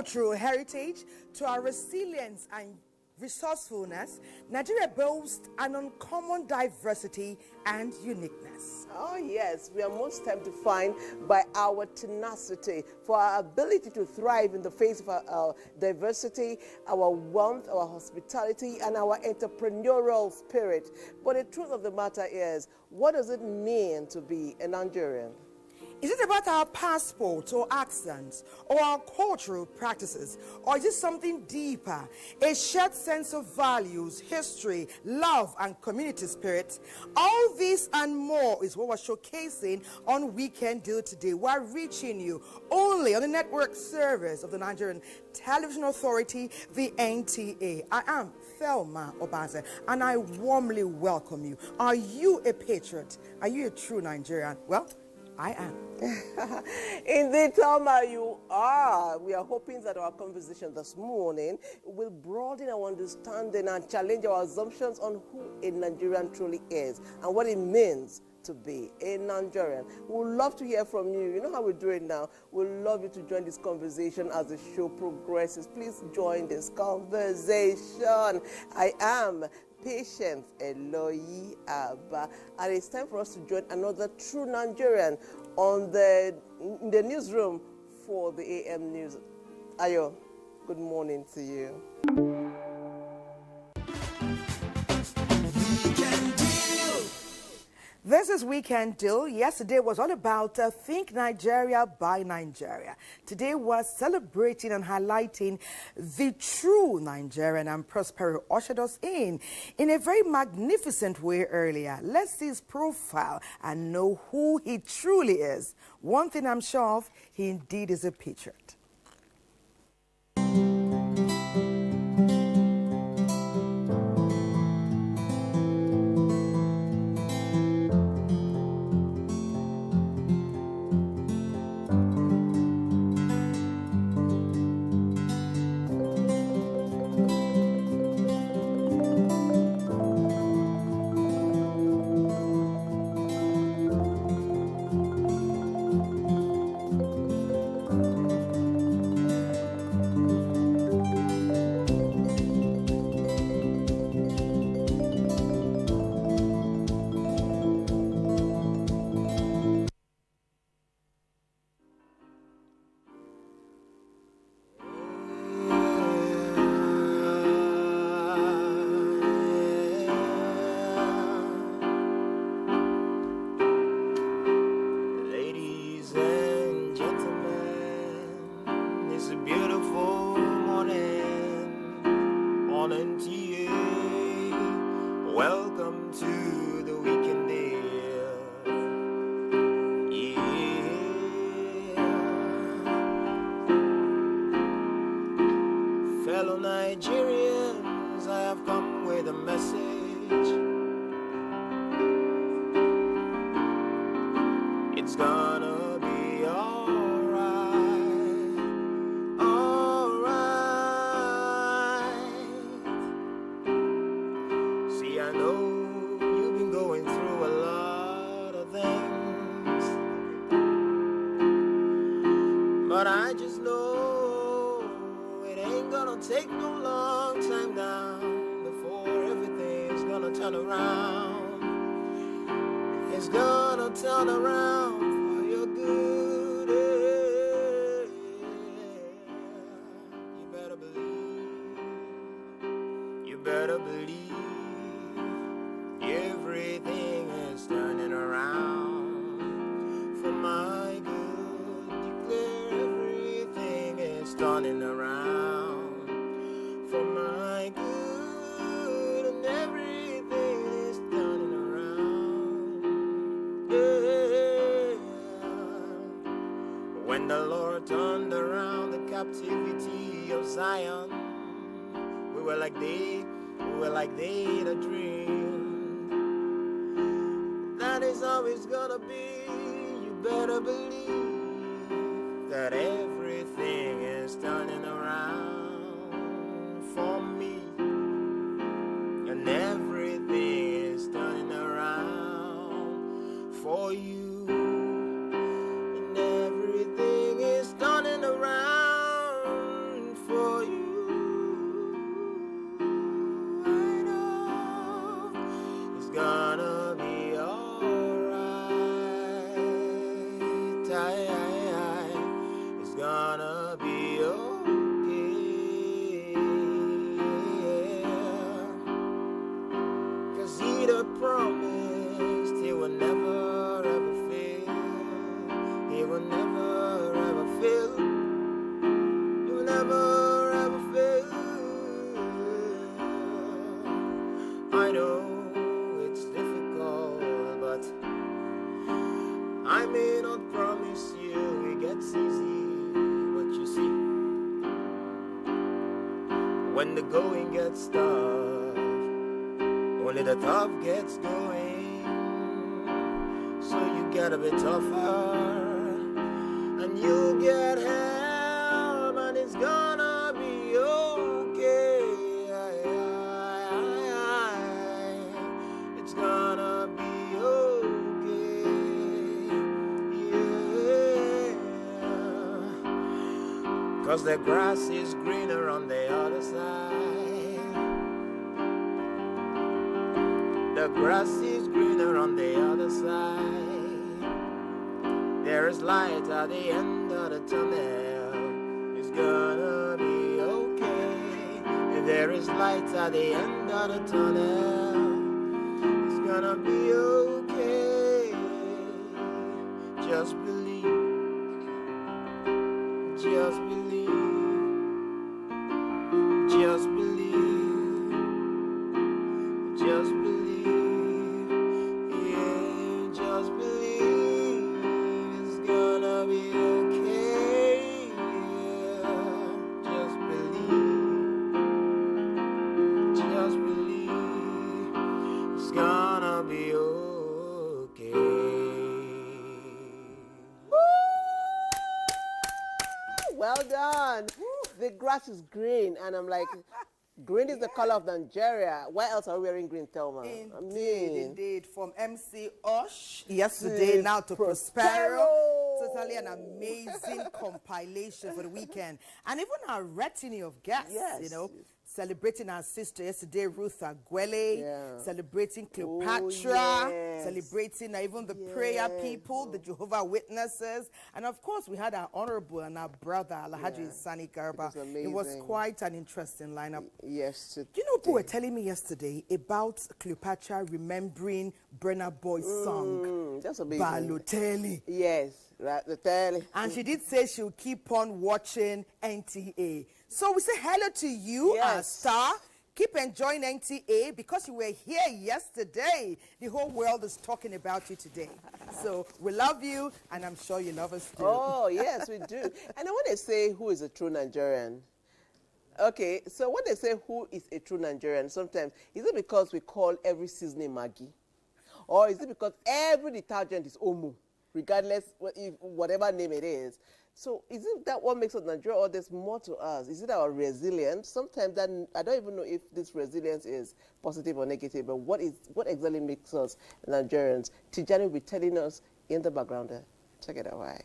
cultural heritage to our resilience and resourcefulness, Nigeria boasts an uncommon diversity and uniqueness. Oh yes, we are most time defined by our tenacity, for our ability to thrive in the face of our diversity, our warmth, our hospitality, and our entrepreneurial spirit. But the truth of the matter is, what does it mean to be a Nigerian? Is it about our passports or accents or our cultural practices, or is it something deeper, a shared sense of values, history, love, and community spirit? All this and more is what we're showcasing on Weekend Deal today. We're reaching you only on the network service of the Nigerian Television Authority, the NTA. I am Thelma Obaze, and I warmly welcome you. Are you a patriot? Are you a true Nigerian? Well, I am. Indeed, Thelma, you are. We are hoping that our conversation this morning will broaden our understanding and challenge our assumptions on who a Nigerian truly is and what it means to be a Nigerian. We would love to hear from you. You know how we do it now. We'd love you to join this conversation as the show progresses. Please join this conversation. I am Patience Eloyi Abba, and it's time for us to join another true Nigerian in the newsroom for the AM News. Ayo, good morning to you. This is Weekend Deal. Yesterday was all about Think Nigeria by Nigeria. Today we're celebrating and highlighting the true Nigerian, and Prospero ushered us in a very magnificent way earlier. Let's see his profile and know who he truly is. One thing I'm sure of, he indeed is a patriot. NTA. Welcome to the Weekend Deal. Yeah. Fellow Nigerians, I have come with a message. It's gonna be alright, alright. See, I know you've been going through a lot of things, but I just know it ain't gonna take no long time now before everything's gonna turn around. It's gonna turn around for your good. You better believe. You better believe. Everything is turning around for my good. Declare everything is turning around for my good, and everything is turning around. Yeah. When the Lord turned around the captivity of Zion, we were like they in a dream. That is how it's gonna be. You better believe that everything is turning around for me, and everything is turning around for you, and everything is turning around. when the going gets tough, only the tough gets going. So you gotta be tougher, and you get help, and it's gonna be okay. It's gonna be okay. Yeah. 'Cause the grass is greener on the other side. The grass is greener on the other side. There is light at the end of the tunnel. It's gonna be okay. There is light at the end of the tunnel. It's gonna be okay. Just believe. Just believe. Just believe. Just believe. Yeah, just believe. It's gonna be okay. Yeah, just believe. Just believe. It's gonna be okay. Well done. The grass is green, and I'm like, green is the color of Nigeria. Why else are we wearing green, Thelma? Indeed. From MC Osh yesterday, now to Prospero. Totally an amazing compilation for the weekend. And even our retinue of guests, you know, celebrating our sister yesterday, Ruth Agwele, celebrating Cleopatra, celebrating even the prayer people, the Jehovah Witnesses. And of course, we had our honorable and our brother, Alhaji Sani Garba. It was quite an interesting lineup. Yes. Do you know, people were telling me yesterday about Cleopatra remembering Burna Boy's song, that's amazing. Balotelli. Yes, right, the telly. And she did say she'll keep on watching NTA. So we say hello to you, our star. Keep enjoying NTA because you were here yesterday. The whole world is talking about you today. So we love you, and I'm sure you love us too. Oh, yes, we do. And when they say who is a true Nigerian, okay, so when they say who is a true Nigerian, sometimes, is it because we call every seasoning Maggi? Or is it because every detergent is Omo, regardless whatever name it is? So is it that what makes us Nigeria, or there's more to us? Is it our resilience? Sometimes that, I don't even know if this resilience is positive or negative, but what exactly makes us Nigerians? Tijani will be telling us in the background there. Check it out. Why?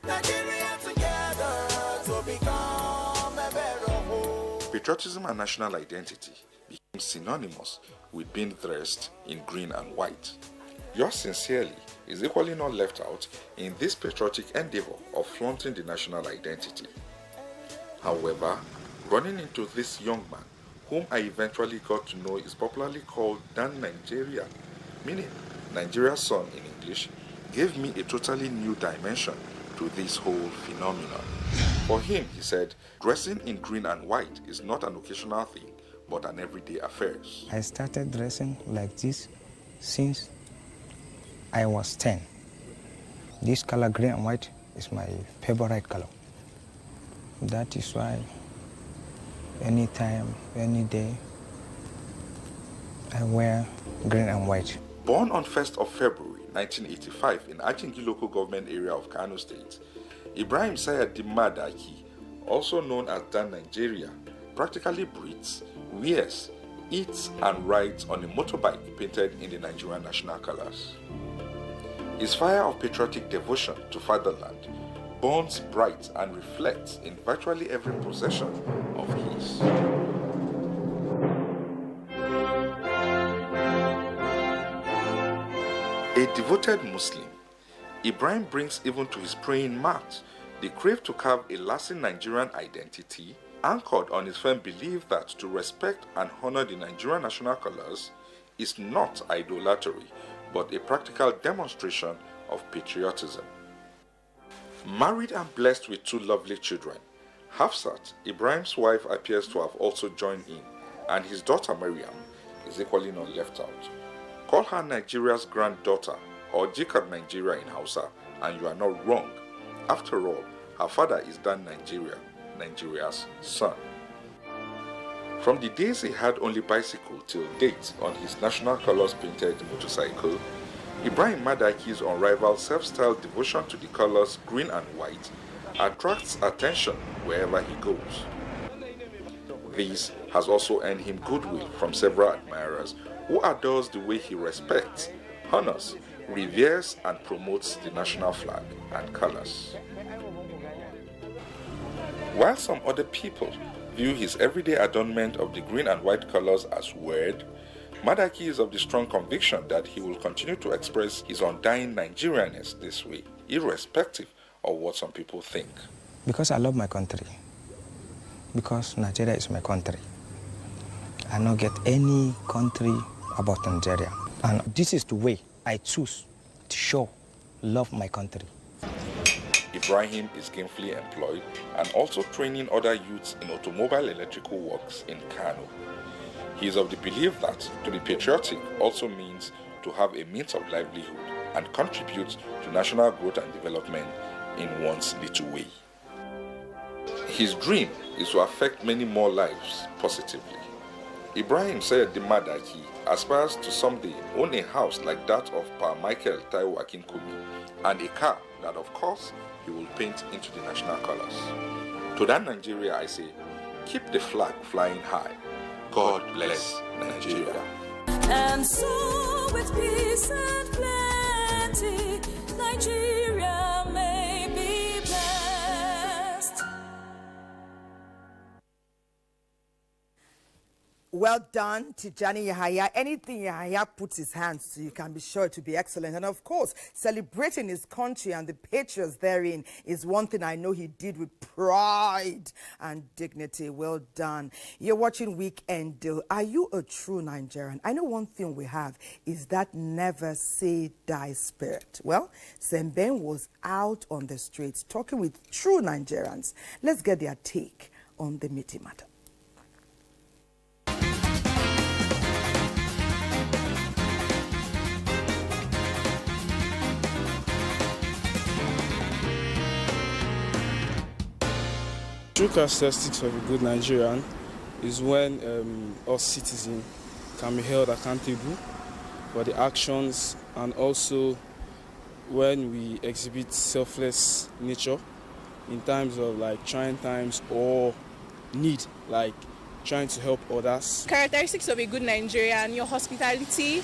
Nigeria together to become a better home. Patriotism and national identity became synonymous with being dressed in green and white. Yours sincerely is equally not left out in this patriotic endeavor of flaunting the national identity. However, running into this young man, whom I eventually got to know is popularly called Dan Nigeria, meaning Nigeria's son in English, gave me a totally new dimension to this whole phenomenon. For him, he said, dressing in green and white is not an occasional thing, but an everyday affair. I started dressing like this since I was 10. This color, green and white, is my favorite color. That is why anytime, any day, I wear green and white. Born on 1st of February 1985 in Achingi local government area of Kano State, Ibrahim Sayadi Madaki, also known as Dan Nigeria, practically breathes, wears, eats and rides on a motorbike painted in the Nigerian national colors. His fire of patriotic devotion to fatherland burns bright and reflects in virtually every possession of his. A devoted Muslim, Ibrahim brings even to his praying mat the crave to carve a lasting Nigerian identity anchored on his firm belief that to respect and honor the Nigerian national colors is not idolatry, but a practical demonstration of patriotism. Married and blessed with 2 lovely children, Hafsat, Ibrahim's wife, appears to have also joined in, and his daughter Maryam is equally not left out. Call her Nigeria's granddaughter, or Jikab Nigeria in Hausa, and you are not wrong. After all, her father is Dan Nigeria, Nigeria's son. From the days he had only bicycle till date on his national colors painted motorcycle, Ibrahim Madaki's unrivaled self-styled devotion to the colors green and white attracts attention wherever he goes. This has also earned him goodwill from several admirers who adores the way he respects, honors, reveres and promotes the national flag and colors. While some other people view his everyday adornment of the green and white colors as weird, Madaki is of the strong conviction that he will continue to express his undying Nigerianness this way, irrespective of what some people think. Because I love my country. Because Nigeria is my country. I don't get any country about Nigeria. And this is the way I choose to show love my country. Ibrahim is gainfully employed and also training other youths in automobile electrical works in Kano. He is of the belief that to be patriotic also means to have a means of livelihood and contribute to national growth and development in one's little way. His dream is to affect many more lives positively. Ibrahim said the Madaki aspires to someday own a house like that of Pa Michael Taiwo Akinkunmi and a car that, of course, he will paint into the national colors. To that Nigeria, I say, keep the flag flying high. God bless Nigeria. And so with peace and plenty, Nigeria may be blessed. Well done, Tijani Yahaya. Anything Yahaya puts his hands to, you can be sure to be excellent. And of course, celebrating his country and the patriots therein is one thing I know he did with pride and dignity. Well done. You're watching Weekend Deal. Are you a true Nigerian? I know one thing we have is that never say die spirit. Well, Semben was out on the streets talking with true Nigerians. Let's get their take on the meaty matter. True characteristics of a good Nigerian is when us citizens can be held accountable for the actions, and also when we exhibit selfless nature in times of like trying times or need, like trying to help others. Characteristics of a good Nigerian: your hospitality,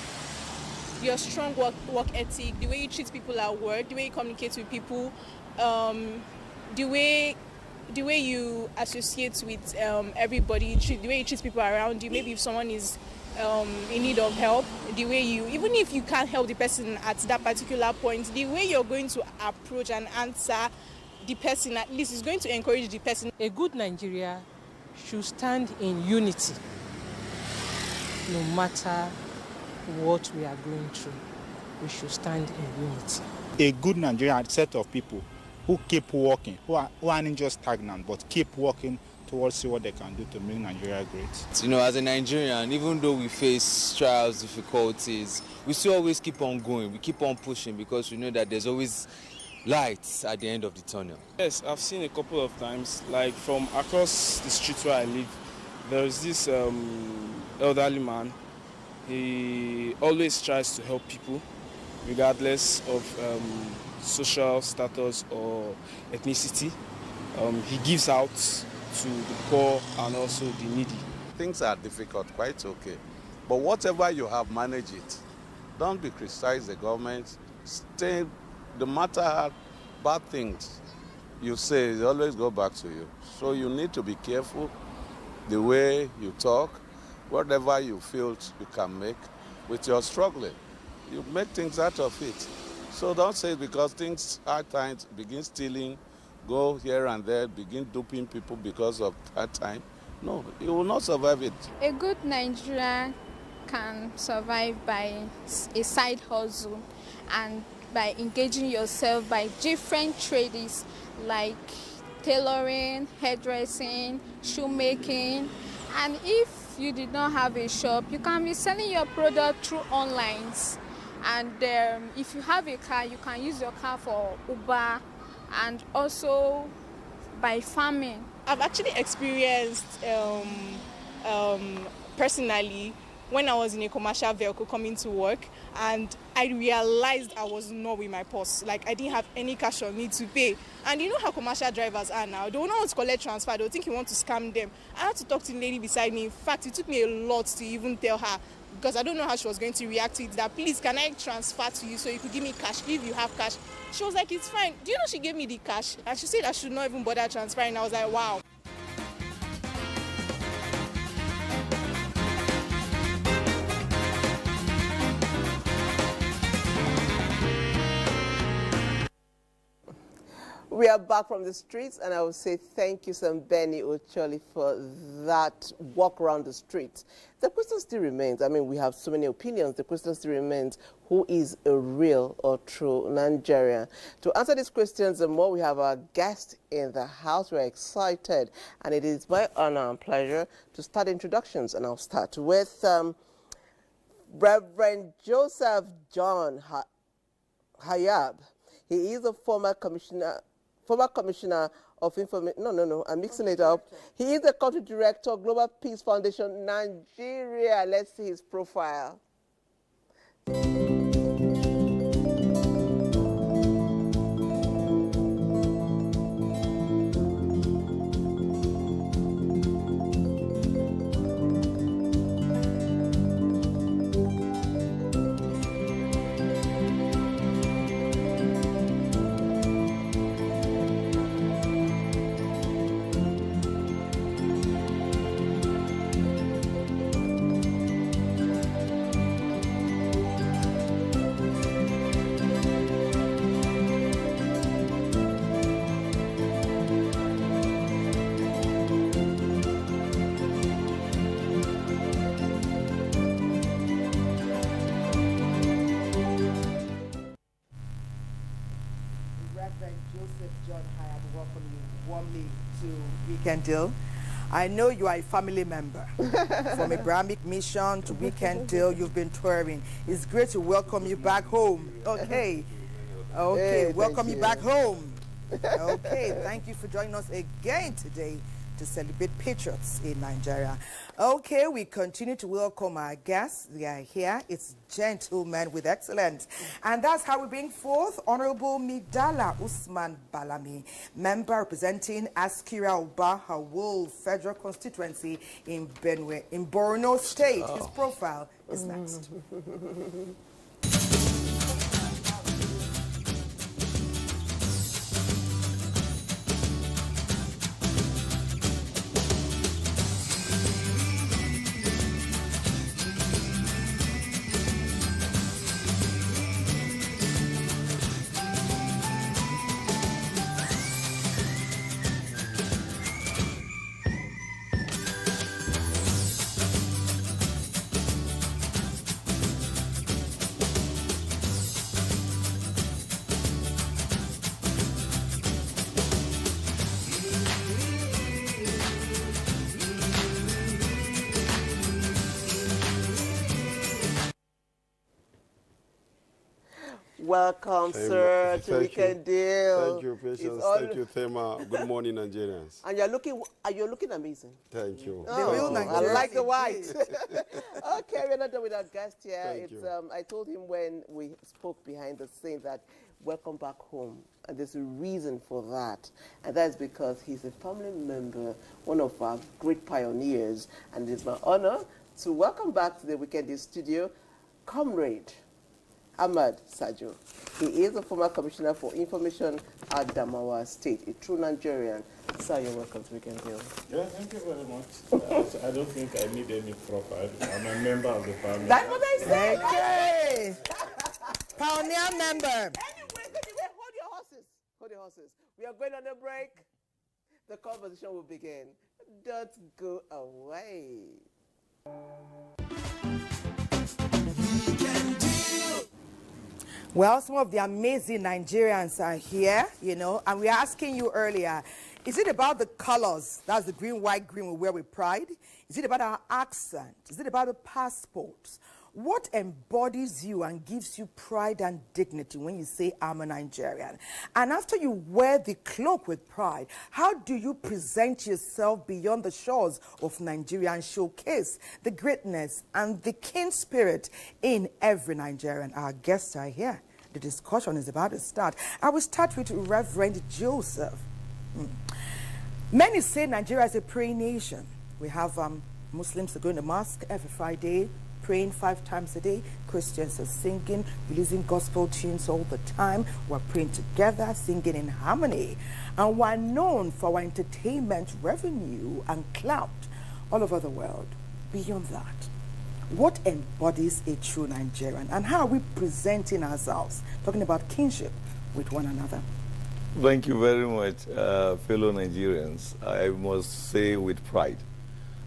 your strong work ethic, the way you treat people at work, the way you communicate with people, the way you associate with everybody, the way you treat people around you. Maybe if someone is in need of help, the way you, even if you can't help the person at that particular point, the way you're going to approach and answer the person, at least is going to encourage the person. A good Nigeria should stand in unity no matter what we are going through. We should stand in unity. A good Nigerian set of people who keep working, who aren't just stagnant, but keep working towards see what they can do to make Nigeria great. You know, as a Nigerian, even though we face trials, difficulties, we still always keep on going. We keep on pushing because we know that there's always lights at the end of the tunnel. Yes, I've seen a couple of times, like from across the street where I live, there's this elderly man. He always tries to help people, regardless of social status or ethnicity. He gives out to the poor and also the needy. Things are difficult, quite okay. But whatever you have, manage it. Don't be criticize the government. Stay, no matter how bad things you say, it always go back to you. So you need to be careful the way you talk, whatever you feel you can make with your struggling. You make things out of it. So don't say because things hard times, begin stealing, go here and there, begin duping people because of hard time. No, you will not survive it. A good Nigerian can survive by a side hustle and by engaging yourself by different trades like tailoring, hairdressing, shoemaking. And if you did not have a shop, you can be selling your product through online. And if you have a car, you can use your car for Uber and also by farming. I've actually experienced personally, when I was in a commercial vehicle coming to work, and I realized I was not with my purse. Like, I didn't have any cash on me to pay. And you know how commercial drivers are now. They will not want to collect transfer. They'll think you want to scam them. I had to talk to the lady beside me. In fact, it took me a lot to even tell her, because I don't know how she was going to react to it, that please, can I transfer to you so you could give me cash if you have cash? She was like, it's fine. Do you know she gave me the cash? And she said I should not even bother transferring. I was like, wow. We are back from the streets, and I will say thank you, Benny Ocholi, for that walk around the streets. The question still remains, I mean, we have so many opinions. The question still remains, who is a real or true Nigerian? To answer these questions and more, we have our guest in the house. We're excited, and it is my honor and pleasure to start introductions. And I'll start with Reverend Joseph John Hayab. He is a former commissioner of information. No, I'm mixing it up. He is the country director of Global Peace Foundation, Nigeria. Let's see his profile. Weekend Deal. I know you are a family member. From Abrahamic Mission to Weekend Deal, you've been touring. It's great to welcome you back home. Okay. Okay, welcome you back home. Okay, thank you for joining us again today to celebrate patriots in Nigeria. Okay, we continue to welcome our guests. They are here. It's gentlemen with excellence. And that's how we bring forth Honorable Midala Usman Balami, member representing Askira Uba Hawul Federal Constituency in Benue, in Borno State. His profile is next. Welcome, sir, to Weekend Deal. Thank you, Patience. Thank you, Thema. Good morning, Nigerians. And you're looking amazing. Thank you. Oh, the real Nigerians. I like the white. Okay, we're not done with our guest here. Thank you. I told him when we spoke behind the scene that welcome back home. And there's a reason for that. And that's because he's a family member, one of our great pioneers. And it's my honor to welcome back to the Weekend Deal studio, Comrade Ahmad Sajo. He is a former commissioner for information at Damawa State, a true Nigerian. Sir, you're welcome to Weekend Deal. Yeah, thank you very much. I don't think I need any profile. I'm a member of the family. That's what I said. Okay. Pioneer member. Anyway, hold your horses. Hold your horses. We are going on a break. The conversation will begin. Don't go away. Well, some of the amazing Nigerians are here, you know, and we're asking you earlier, is it about the colors? That's the green, white, green we wear with pride. Is it about our accent? Is it about the passports? What embodies you and gives you pride and dignity when you say, I'm a Nigerian? And after you wear the cloak with pride, how do you present yourself beyond the shores of Nigeria and showcase the greatness and the kin spirit in every Nigerian? Our guests are here. The discussion is about to start. I will start with Reverend Joseph. Many say Nigeria is a praying nation. We have Muslims are going to mosque every Friday, praying 5 times a day. Christians are singing, releasing gospel tunes all the time. We're praying together, singing in harmony. And we're known for our entertainment revenue and clout all over the world. Beyond that, what embodies a true Nigerian? And how are we presenting ourselves, talking about kinship with one another? Thank you very much, fellow Nigerians. I must say with pride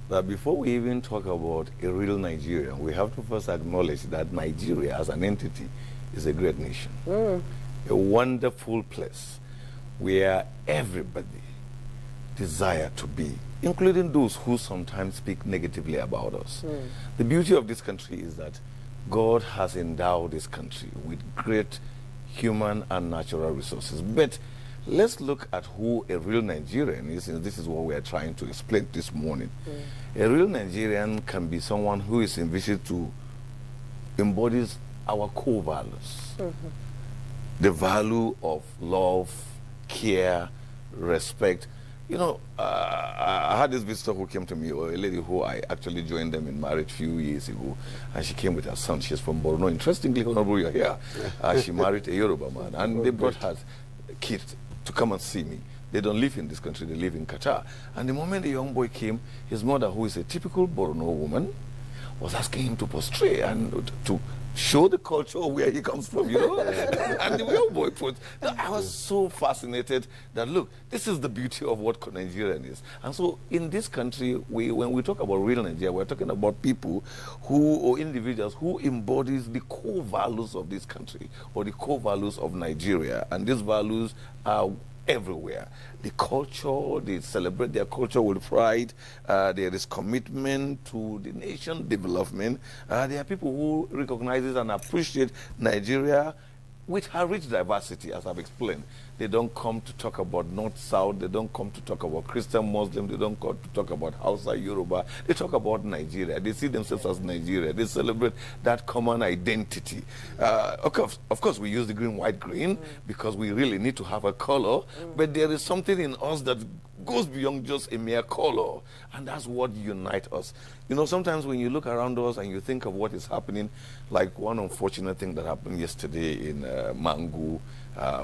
that before we even talk about a real Nigerian, we have to first acknowledge that Nigeria as an entity is a great nation. A wonderful place where everybody desire to be, including those who sometimes speak negatively about us. The beauty of this country is that God has endowed this country with great human and natural resources. But let's look at who a real Nigerian is, and this is what we are trying to explain this morning. A real Nigerian can be someone who is envisioned to embodies our core values. The value of love, care, respect. You know, I had this visitor who came to me, or a lady who I actually joined them in marriage a few years ago, and she came with her son. She's from Borno. Interestingly, Honorable, you're here. She married a Yoruba man, and they brought her kids to come and see me. They don't live in this country, they live in Qatar. And the moment the young boy came, his mother, who is a typical Borno woman, was asking him to prostrate and to show the culture of where he comes from, you know. And the young boy put, I was so fascinated that, look, this is the beauty of what Nigerian is. And so in this country, when we talk about real Nigeria, we're talking about people or individuals who embodies the core values of this country or the core values of Nigeria. And these values are everywhere. The culture, they celebrate their culture with pride. There is commitment to the nation development. There are people who recognize and appreciate Nigeria with her rich diversity, as I've explained. They don't come to talk about North, South. They don't come to talk about Christian, Muslim. They don't come to talk about Hausa, Yoruba. They talk about Nigeria. They see themselves as Nigeria. They celebrate that common identity. Of course, we use the green, white, green because we really need to have a color. But there is something in us that goes beyond just a mere color. And that's what unites us. You know, sometimes when you look around us and you think of what is happening, like one unfortunate thing that happened yesterday in Mangu,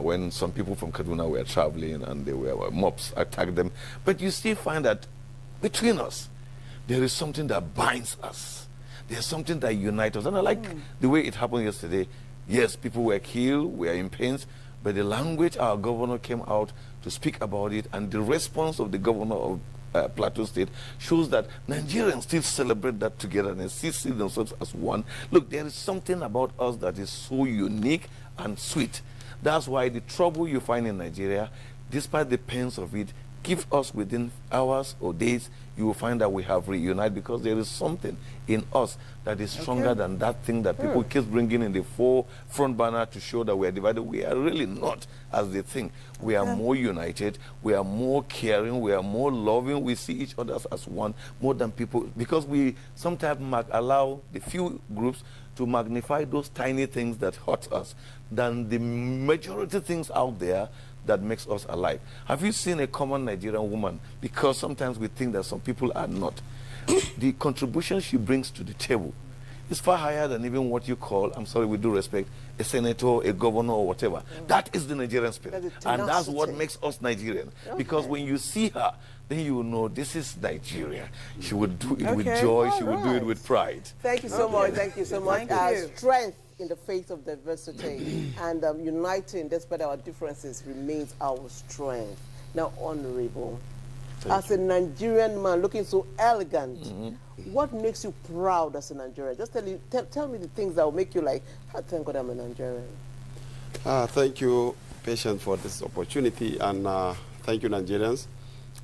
when some people from Kaduna were traveling and they were mobs attacked them. But you still find that between us, there is something that binds us. There's something that unites us. And I like the way it happened yesterday. Yes, people were killed, we are in pains, but the language our governor came out to speak about it, and the response of the governor of Plateau State shows that Nigerians still celebrate that together and still see themselves as one. Look, there is something about us that is so unique and sweet. That's why the trouble you find in Nigeria, despite the pains of it, give us within hours or days, you will find that we have reunited because there is something in us that is stronger than that thing that people keep bringing in the front banner to show that we are divided. We are really not as they think. We are more united, we are more caring, we are more loving, we see each other as one more than people, because we sometimes allow the few groups to magnify those tiny things that hurt us than the majority things out there that makes us alive. Have you seen a common Nigerian woman? Because sometimes we think that some people are not. The contribution she brings to the table is far higher than even what you call, I'm sorry, with due respect, a senator, a governor, or whatever. That is the Nigerian spirit. And that's what makes us Nigerian. Because when you see her, then you will know this is Nigeria. She would do it with joy. She would do it with pride. Thank you so much. Thank you so much. Strength in the face of diversity and uniting despite our differences remains our strength. Now, Honorable, as a Nigerian man looking so elegant, what makes you proud as a Nigerian? Just tell me the things that will make you like, thank God I'm a Nigerian. Thank you, Patient, for this opportunity, and thank you, Nigerians,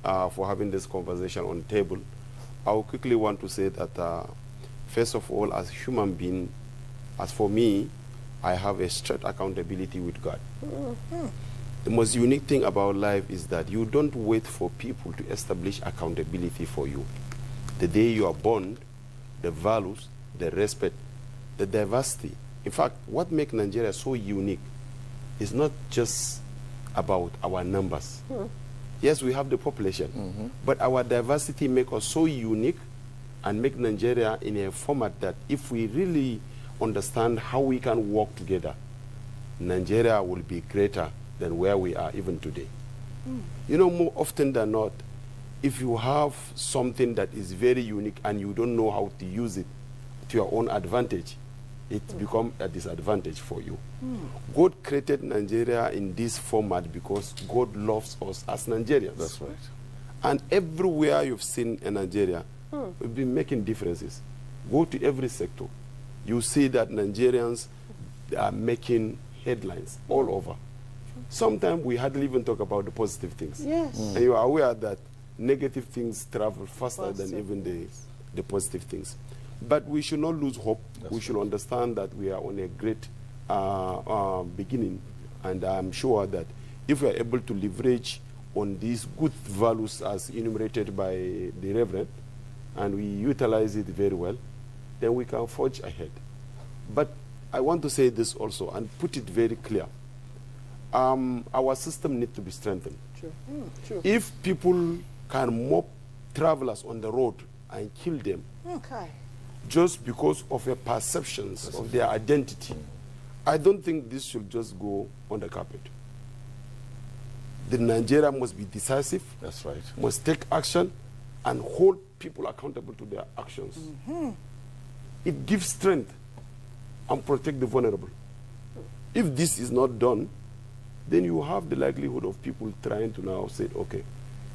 for having this conversation on the table. I would quickly want to say that First of all, as a human being, as for me, I have a straight accountability with God. The most unique thing about life is that you don't wait for people to establish accountability for you. The day you are born, the values, the respect, the diversity. In fact, what makes Nigeria so unique is not just about our numbers. Yes, we have the population, but our diversity makes us so unique and make Nigeria in a format that if we really understand how we can work together, Nigeria will be greater than where we are even today. You know, more often than not, if you have something that is very unique and you don't know how to use it to your own advantage, it becomes a disadvantage for you. God created Nigeria in this format because God loves us as Nigerians. That's right. And everywhere you've seen in Nigeria, we've been making differences. Go to every sector. You see that Nigerians are making headlines all over. Sometimes we hardly even talk about the positive things. Yes. And you are aware that negative things travel faster than even the positive things. But we should not lose hope. We should understand that we are on a great beginning. And I'm sure that if we are able to leverage on these good values as enumerated by the Reverend, and we utilize it very well, then we can forge ahead. But I want to say this also and put it very clear. Our system needs to be strengthened. True. If people can mob travelers on the road and kill them just because of their perceptions of their identity, I don't think this should just go on the carpet. The Nigeria must be decisive. That's right. Must take action and hold people accountable to their actions. It gives strength and protect the vulnerable. If this is not done, then you have the likelihood of people trying to now say, okay,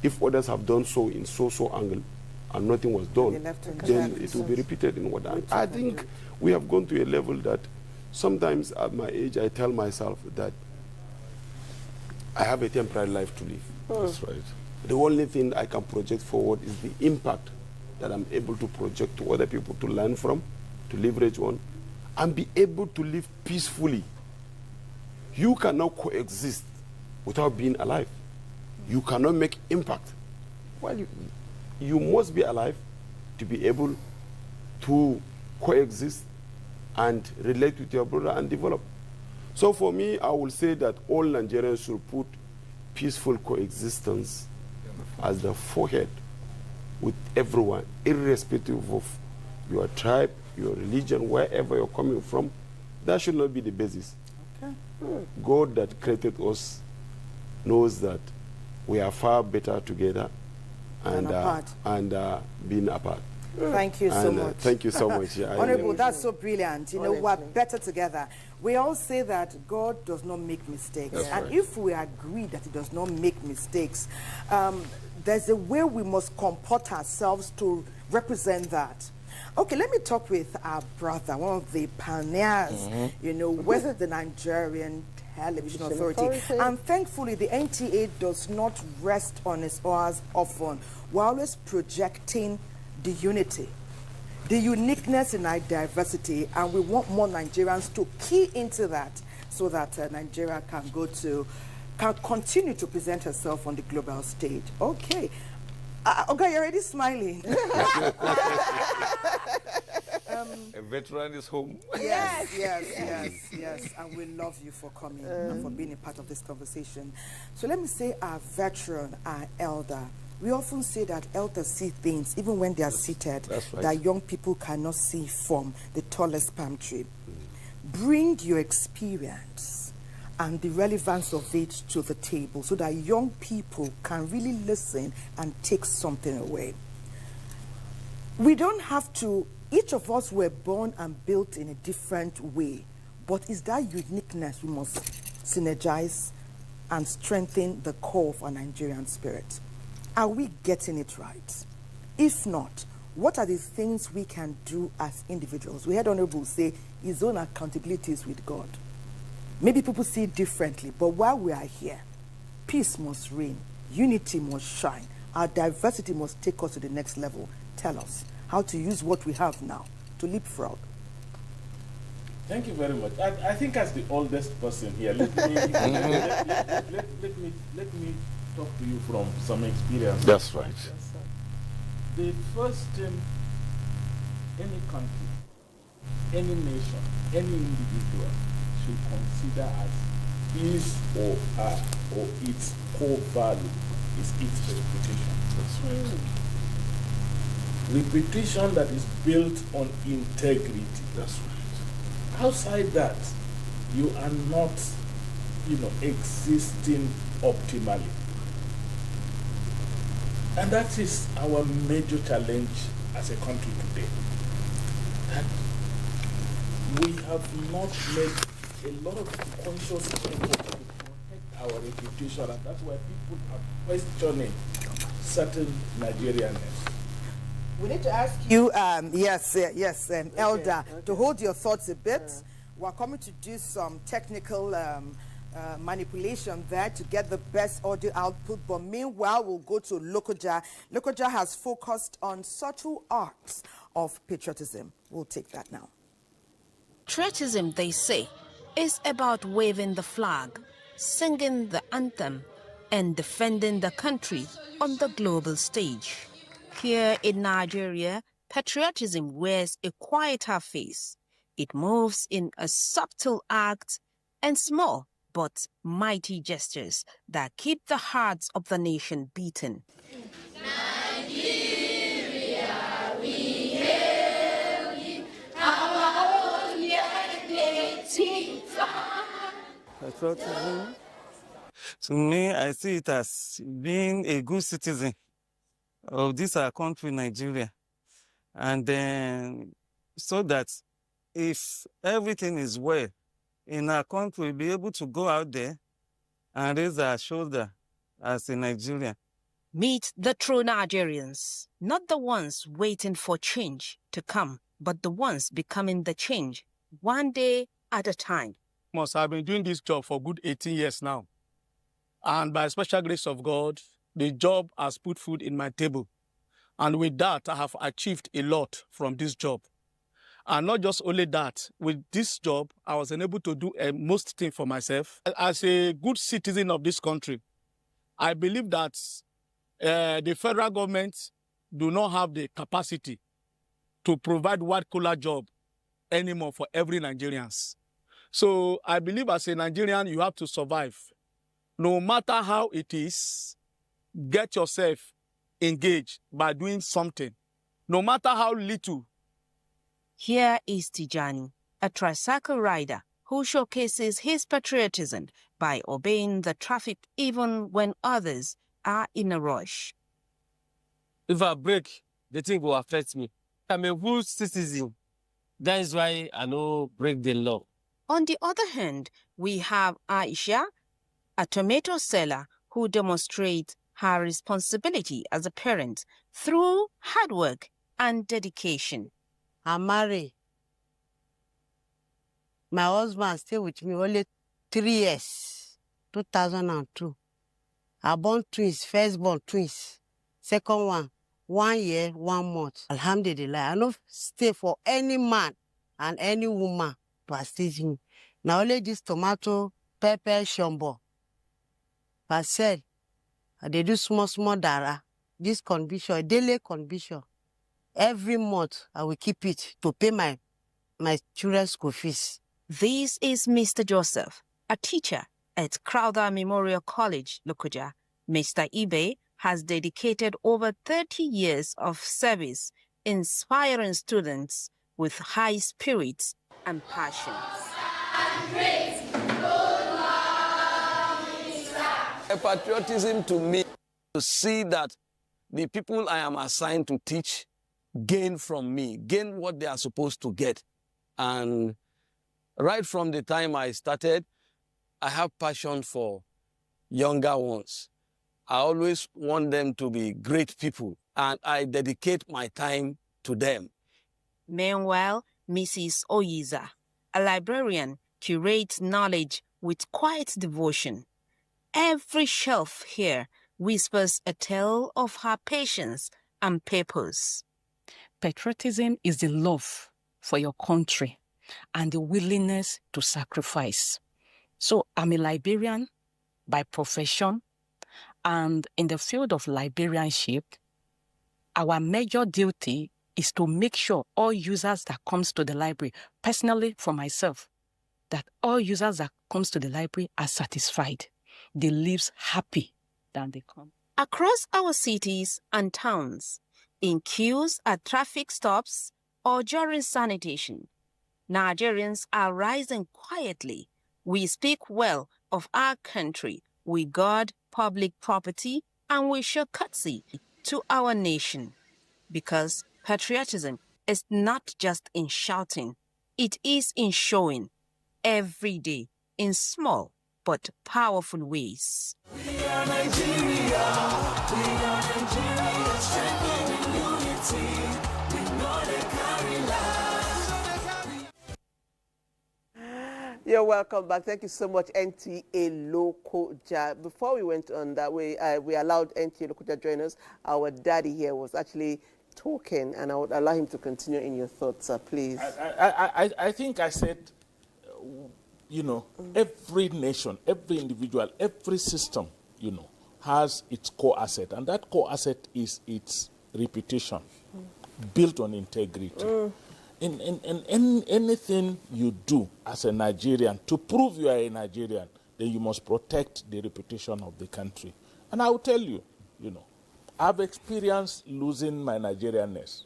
if others have done so in so angle and nothing was done, then it will be repeated in what I think we have gone to a level that sometimes at my age I tell myself that I have a temporary life to live. That's right. The only thing I can project forward is the impact that I'm able to project to other people to learn from, to leverage on, and be able to live peacefully. You cannot coexist without being alive. You cannot make impact. Well, you must be alive to be able to coexist and relate with your brother and develop. So for me, I will say that all Nigerians should put peaceful coexistence as the forehead with everyone, irrespective of your tribe, your religion, wherever you're coming from. That should not be the basis. God that created us knows that we are far better together and being apart. Thank you so much. Thank you so much. Honorable, that's so brilliant. You know, we're better together. We all say that God does not make mistakes. That's and right. if we agree that he does not make mistakes, there's a way we must comport ourselves to represent that. Okay, let me talk with our brother, one of the pioneers, you know, with the Nigerian Television Authority. And thankfully, the NTA does not rest on its oars often. We're always projecting the unity, the uniqueness in our diversity, and we want more Nigerians to key into that so that Nigeria can continue to present herself on the global stage. Okay. Okay, you're already smiling. A veteran is home. Yes. And we love you for coming and for being a part of this conversation. So let me say our veteran, our elder. We often say that elders see things, even when they are seated, that young people cannot see from the tallest palm tree. Bring your experience and the relevance of it to the table so that young people can really listen and take something away. We don't have to, each of us were born and built in a different way, but it's that uniqueness we must synergize and strengthen the core of our Nigerian spirit. Are we getting it right? If not, what are the things we can do as individuals? We heard Honorable say his own accountability is with God. Maybe people see it differently, but while we are here, peace must reign, unity must shine, our diversity must take us to the next level. Tell us how to use what we have now to leapfrog? Thank you very much. I think as the oldest person here, let me talk to you from some experience. That's right. The first thing any country, any nation, any individual should consider as his or her or its core value is its reputation. That's right. Reputation that is built on integrity. That's right. Outside that, you are not, existing optimally. And that is our major challenge as a country today. That we have not made a lot of conscious effort to protect our reputation, and that's why people are questioning certain Nigerianness. We need to ask you, Elder, to hold your thoughts a bit. We're coming to do some technical manipulation there to get the best audio output, but meanwhile, we'll go to Lokoja. Lokoja has focused on subtle arts of patriotism. We'll take that now. Patriotism, they say, is about waving the flag, singing the anthem, and defending the country on the global stage. Here in Nigeria, patriotism wears a quieter face. It moves in a subtle act and small but mighty gestures that keep the hearts of the nation beating. Nigeria, we hail you, our own native flag. Patriotism, to me, I see it as being a good citizen of this our country, Nigeria. And then, so that if everything is well in our country, we'll be able to go out there and raise our shoulder as a Nigerian. Meet the true Nigerians, not the ones waiting for change to come, but the ones becoming the change, one day at a time. I've been doing this job for good 18 years now. And by special grace of God, the job has put food in my table. And with that, I have achieved a lot from this job. And not just only that, with this job, I was unable to do most things for myself. As a good citizen of this country, I believe that the federal government do not have the capacity to provide white-collar job anymore for every Nigerians. So I believe as a Nigerian, you have to survive. No matter how it is, get yourself engaged by doing something, no matter how little. Here is Tijani, a tricycle rider who showcases his patriotism by obeying the traffic even when others are in a rush. If I break, the thing will affect me. I'm a good citizen. That is why I no break the law. On the other hand, we have Aisha, a tomato seller who demonstrates her responsibility as a parent through hard work and dedication. I'm married. My husband stayed with me only 3 years, 2002. I born twins, firstborn twins. Second one, 1 year, 1 month. Alhamdulillah, I don't stay for any man and any woman to assist me. Now only this tomato, pepper, shombo. Parcel, they do small dara. This condition, daily condition. Every month, I will keep it to pay my children's school fees. This is Mr. Joseph, a teacher at Crowther Memorial College, Lokoja. Mr. Ibe has dedicated over 30 years of service, inspiring students with high spirits and passion. Patriotism to me, to see that the people I am assigned to teach gain from me, gain what they are supposed to get. And right from the time I started, I have passion for younger ones. I always want them to be great people, and I dedicate my time to them. Meanwhile, Mrs. Oyiza, a librarian, curates knowledge with quiet devotion. Every shelf here whispers a tale of her patience and purpose. Patriotism is the love for your country and the willingness to sacrifice. So I'm a Liberian by profession, and in the field of librarianship, our major duty is to make sure all users that comes to the library, personally for myself, that all users that comes to the library are satisfied. They leave happy than they come. Across our cities and towns, in queues at traffic stops or during sanitation, Nigerians are rising quietly. We speak well of our country. We guard public property and we show courtesy to our nation. Because patriotism is not just in shouting, it is in showing every day in small but powerful ways. We are Nigeria, strengthening unity. We know they carry lives. You're welcome back. Thank you so much, NTA Lokoja. Before we went on that way, we allowed NTA Lokoja join us. Our daddy here was actually talking, and I would allow him to continue in your thoughts, please. I think I said, you know, every nation, every individual, every system, you know, has its core asset, and that core asset is its reputation, built on integrity. In anything you do as a Nigerian, to prove you are a Nigerian, then you must protect the reputation of the country. And I will tell you, you know, I've experienced losing my Nigerianness.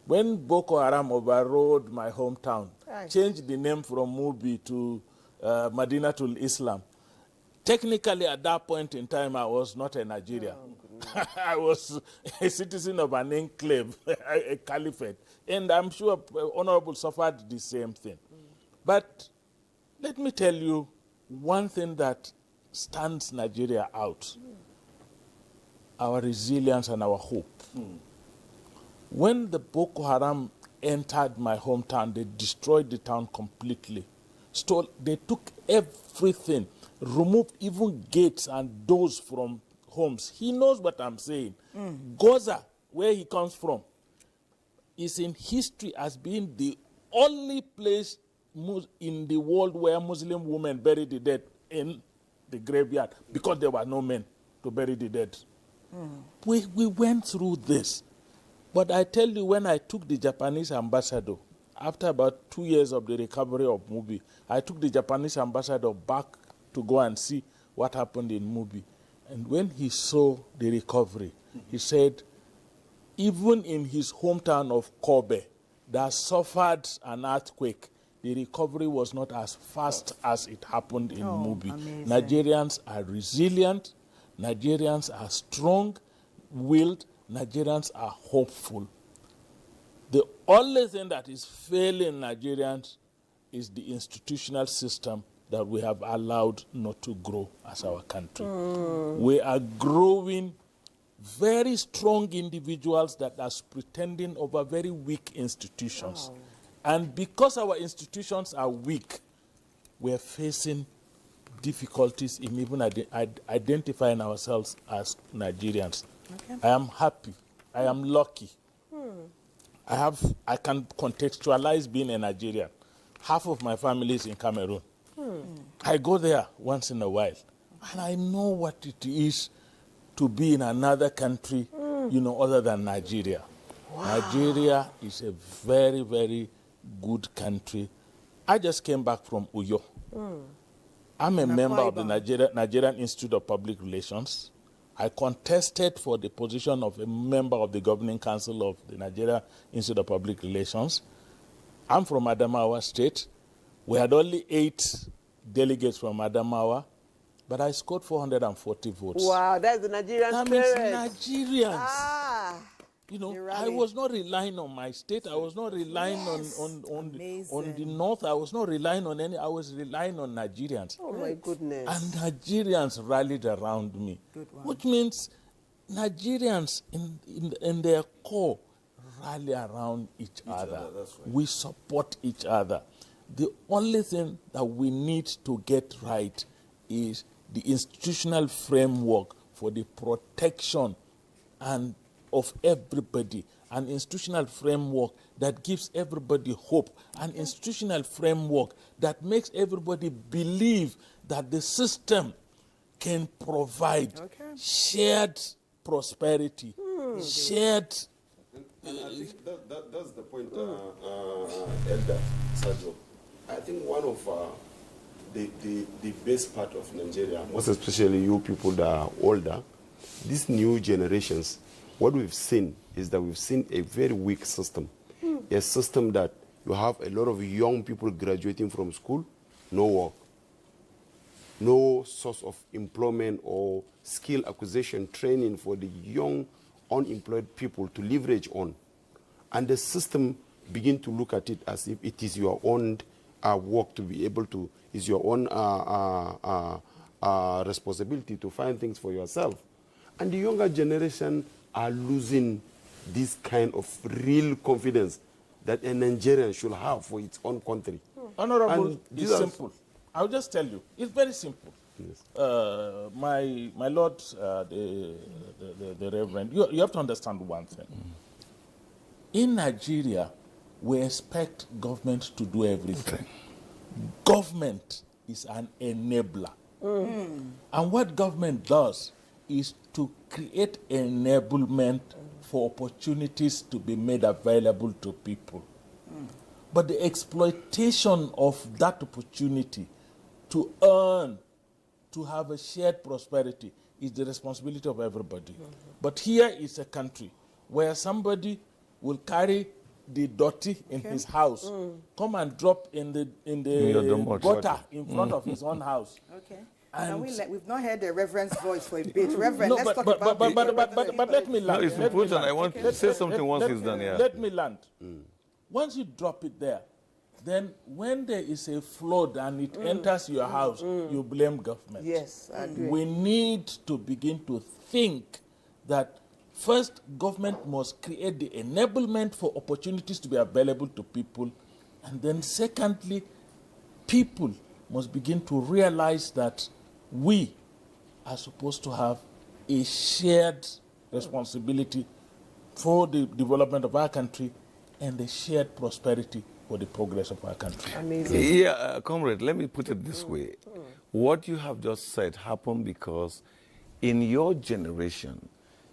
When Boko Haram overrode my hometown, changed the name from Mubi to Madinatul Islam, technically at that point in time, I was not a Nigerian. I was a citizen of an enclave, a caliphate. And I'm sure Honorable suffered the same thing. But let me tell you one thing that stands Nigeria out. Our resilience and our hope. When the Boko Haram entered my hometown, they destroyed the town completely. They took everything, removed even gates and doors from homes. He knows what I'm saying. Gaza, where he comes from, is in history as being the only place in the world where Muslim women bury the dead in the graveyard because there were no men to bury the dead. We went through this. But I tell you, when I took the Japanese ambassador, after about 2 years of the recovery of Mubi, I took the Japanese ambassador back to go and see what happened in Mubi. And when he saw the recovery, he said, even in his hometown of Kobe, that suffered an earthquake, the recovery was not as fast as it happened in Mubi. Amazing. Nigerians are resilient, Nigerians are strong-willed, Nigerians are hopeful. The only thing that is failing Nigerians is the institutional system that we have allowed not to grow as our country. We are growing very strong individuals that are pretending over very weak institutions. And because our institutions are weak, we are facing difficulties in even identifying ourselves as Nigerians. I am happy. I am lucky. I can contextualize being a Nigerian. Half of my family is in Cameroon. I go there once in a while, and I know what it is to be in another country, you know, other than Nigeria. Nigeria is a very, very good country. I just came back from Uyo. I'm a member of the Nigerian Institute of Public Relations. I contested for the position of a member of the Governing Council of the Nigeria Institute of Public Relations. I'm from Adamawa State. We had only 8 delegates from Adamawa, but I scored 440 votes. Wow, that's the Nigerian spirit. That means Nigerians. You know, I was not relying on my state. I was not relying on the north. I was not relying on any. I was relying on Nigerians. Oh, my goodness. And Nigerians rallied around me, which means Nigerians in their core rally around each other. Right. We support each other. The only thing that we need to get right is the institutional framework for the protection and of everybody an institutional framework that gives everybody hope, an institutional framework that makes everybody believe that the system can provide shared prosperity, shared... I think that's the point, Elder Sajo. I think one of the best part of Nigeria, most especially you people that are older, these new generations, what we've seen is that we've seen a very weak system. A system that you have a lot of young people graduating from school, no work, no source of employment or skill acquisition training for the young unemployed people to leverage on. And the system begin to look at it as if it is your own work to be able to, is your own responsibility to find things for yourself. And the younger generation are losing this kind of real confidence that a Nigerian should have for its own country. Honorable, it's simple. I'll just tell you, it's very simple. Yes. My Lord, the Reverend, you have to understand one thing. In Nigeria, we expect government to do everything. Government is an enabler. And what government does is to create enablement for opportunities to be made available to people. But the exploitation of that opportunity to earn, to have a shared prosperity, is the responsibility of everybody. But here is a country where somebody will carry the dirty in his house, come and drop in the gutter in front of his own house. Okay. And we've not heard the Reverend's voice for a bit. Reverend, let's talk about but let me land. No, it's important. I want to say something once he's done here. Let me land. Once you drop it there, then when there is a flood and it enters your house, you blame government. Yes, I agree. We need to begin to think that first, government must create the enablement for opportunities to be available to people. And then secondly, people must begin to realize that we are supposed to have a shared responsibility for the development of our country and the shared prosperity for the progress of our country. Amazing. Yeah, comrade, let me put it this way. What you have just said happened because in your generation,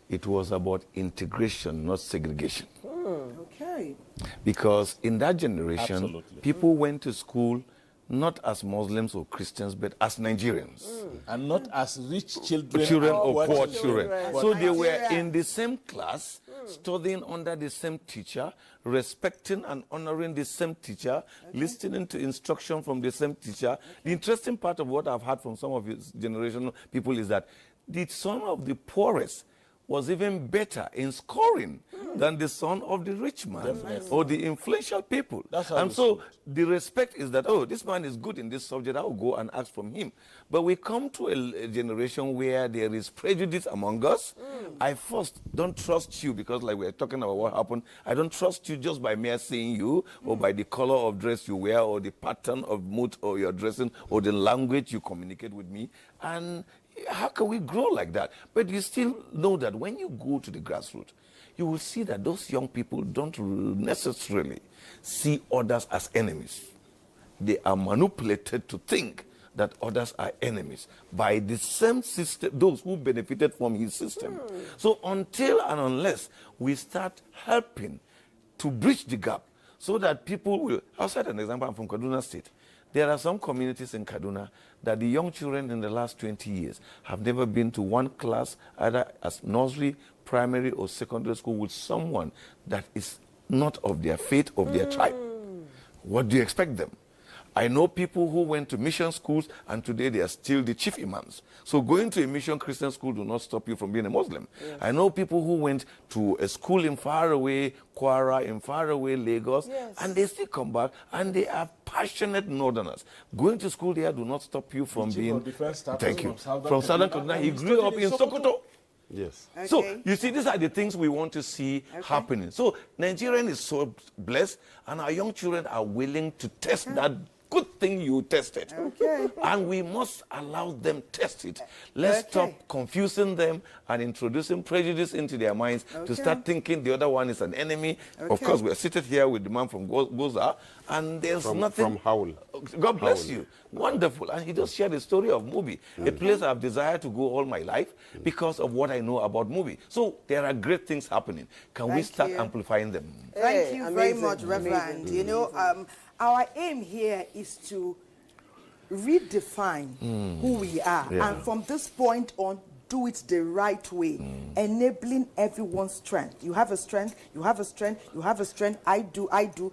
it was about integration, not segregation. Okay. Because in that generation, people went to school not as Muslims or Christians, but as Nigerians. And not as rich children or poor children. So they were in the same class, studying under the same teacher, respecting and honoring the same teacher, listening to instruction from the same teacher. The interesting part of what I've heard from some of his generational people is that the son of the poorest was even better in scoring than the son of the rich man or the influential people. And so the respect is that, oh, this man is good in this subject, I will go and ask from him. But we come to a generation where there is prejudice among us. I first don't trust you because like we're talking about what happened, I don't trust you just by mere seeing you or by the color of dress you wear or the pattern of mood or your dressing or the language you communicate with me. And how can we grow like that? But you still know that when you go to the grassroots, you will see that those young people don't necessarily see others as enemies. They are manipulated to think that others are enemies by the same system, those who benefited from his system. So until and unless we start helping to bridge the gap so that people will, I'll set an example, I'm from Kaduna State. There are some communities in Kaduna that the young children in the last 20 years have never been to one class, either as nursery, primary, or secondary school with someone that is not of their faith, of their tribe. What do you expect them? I know people who went to mission schools and today they are still the chief imams. So going to a mission Christian school do not stop you from being a Muslim. Yes. I know people who went to a school in faraway Kwara, in faraway Lagos, and they still come back and they are passionate northerners. Going to school there do not stop you from being... Thank you. From Southern Kaduna. He grew up in Sokoto. Yes. Okay. So, you see, these are the things we want to see happening. So, Nigerian is so blessed, and our young children are willing to test that good thing you test it. Okay. And we must allow them test it. Let's stop confusing them and introducing prejudice into their minds to start thinking the other one is an enemy. Of course, we're seated here with the man from Goza, and there's nothing. From Howl. God bless you. Wonderful. And he just shared the story of Mubi, a place I've desired to go all my life because of what I know about Mubi. So there are great things happening. Can we start amplifying them? Thank you very much, Reverend. You know, our aim here is to redefine who we are. And from this point on, do it the right way, enabling everyone's strength. You have a strength, you have a strength, you have a strength, I do.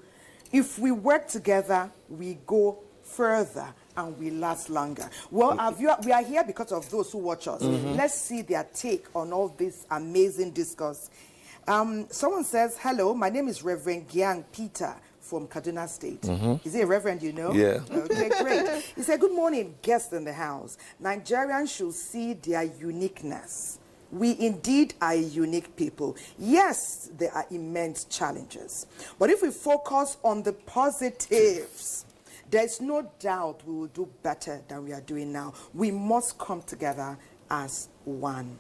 If we work together, we go further and we last longer. Well, we are here because of those who watch us. Let's see their take on all this amazing discourse. Someone says, hello, my name is Reverend Gyang Peter from Kaduna State. Is he a reverend, you know? Yeah. Okay, great. He said, good morning, guests in the house. Nigerians should see their uniqueness. We indeed are a unique people. Yes, there are immense challenges. But if we focus on the positives, there's no doubt we will do better than we are doing now. We must come together as one.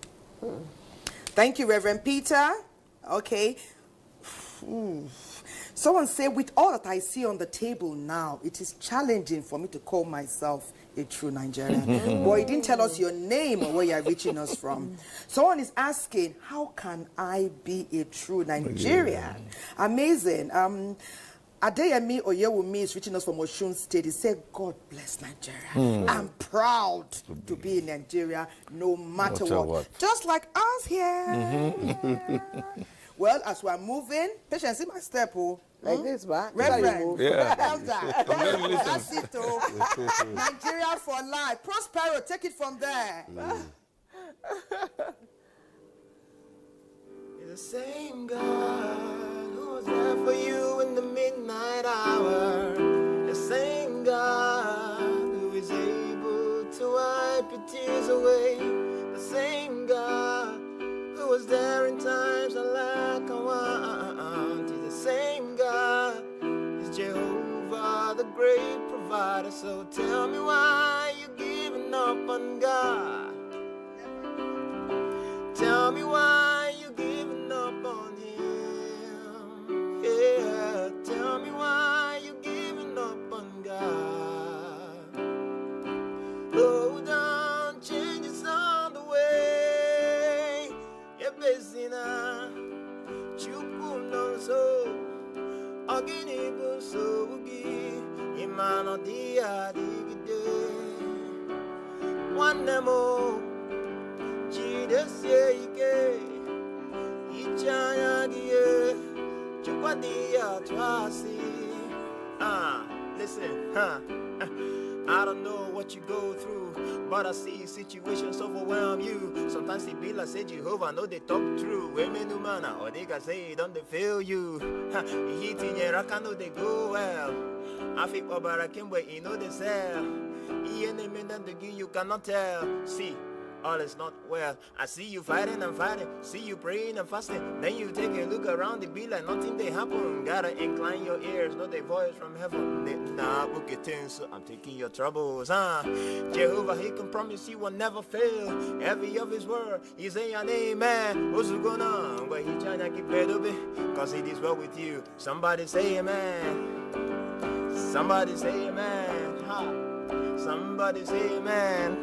Thank you, Reverend Peter. Okay. Someone say, with all that I see on the table now, it is challenging for me to call myself a true Nigerian. Boy, you didn't tell us your name or where you're reaching us from. Someone is asking, how can I be a true Nigerian? Amazing. Adeyemi Oyewumi is reaching us from Osun State. He said, God bless Nigeria. I'm proud to be in Nigeria no matter what. Just like us here. Well, as we're moving, patience in my step, like this, man. Reverend, Yeah. Elder, that's it, Nigeria for life. Prospero, take it from there. The same God who was there for you in the midnight hour, the same God who is able to wipe your tears away, the same God who was there in times of lack and want, is the same God, is Jehovah, the great provider. So tell me why you're giving up on God. Tell me why you're giving up on Him. Yeah, tell me why you're giving up on God. Hold on, change is on the way. Yeah, Besina, Chukuno so, Ogini so ugi, Imano dia digide. One more. Listen, I don't know what you go through, but I see situations overwhelm you. Sometimes it be like say Jehovah, know they talk true. Women no manner, or they can say don't they feel you. Hit in your rock, I know they go well. I feel Obarakim, but you know they sell. Enemy that they give you cannot tell. See, all is not well. I see you fighting and fighting, see you praying and fasting. Then you take a look around, it be like nothing they happen. Gotta incline your ears, know the voice from heaven. Nah, book it in, so I'm taking your troubles. Jehovah, He can promise He will never fail. Every of His word, He say an amen. What's going on? But He trying to keep better, cause it is well with you. Somebody say amen. Somebody say amen. Somebody say amen.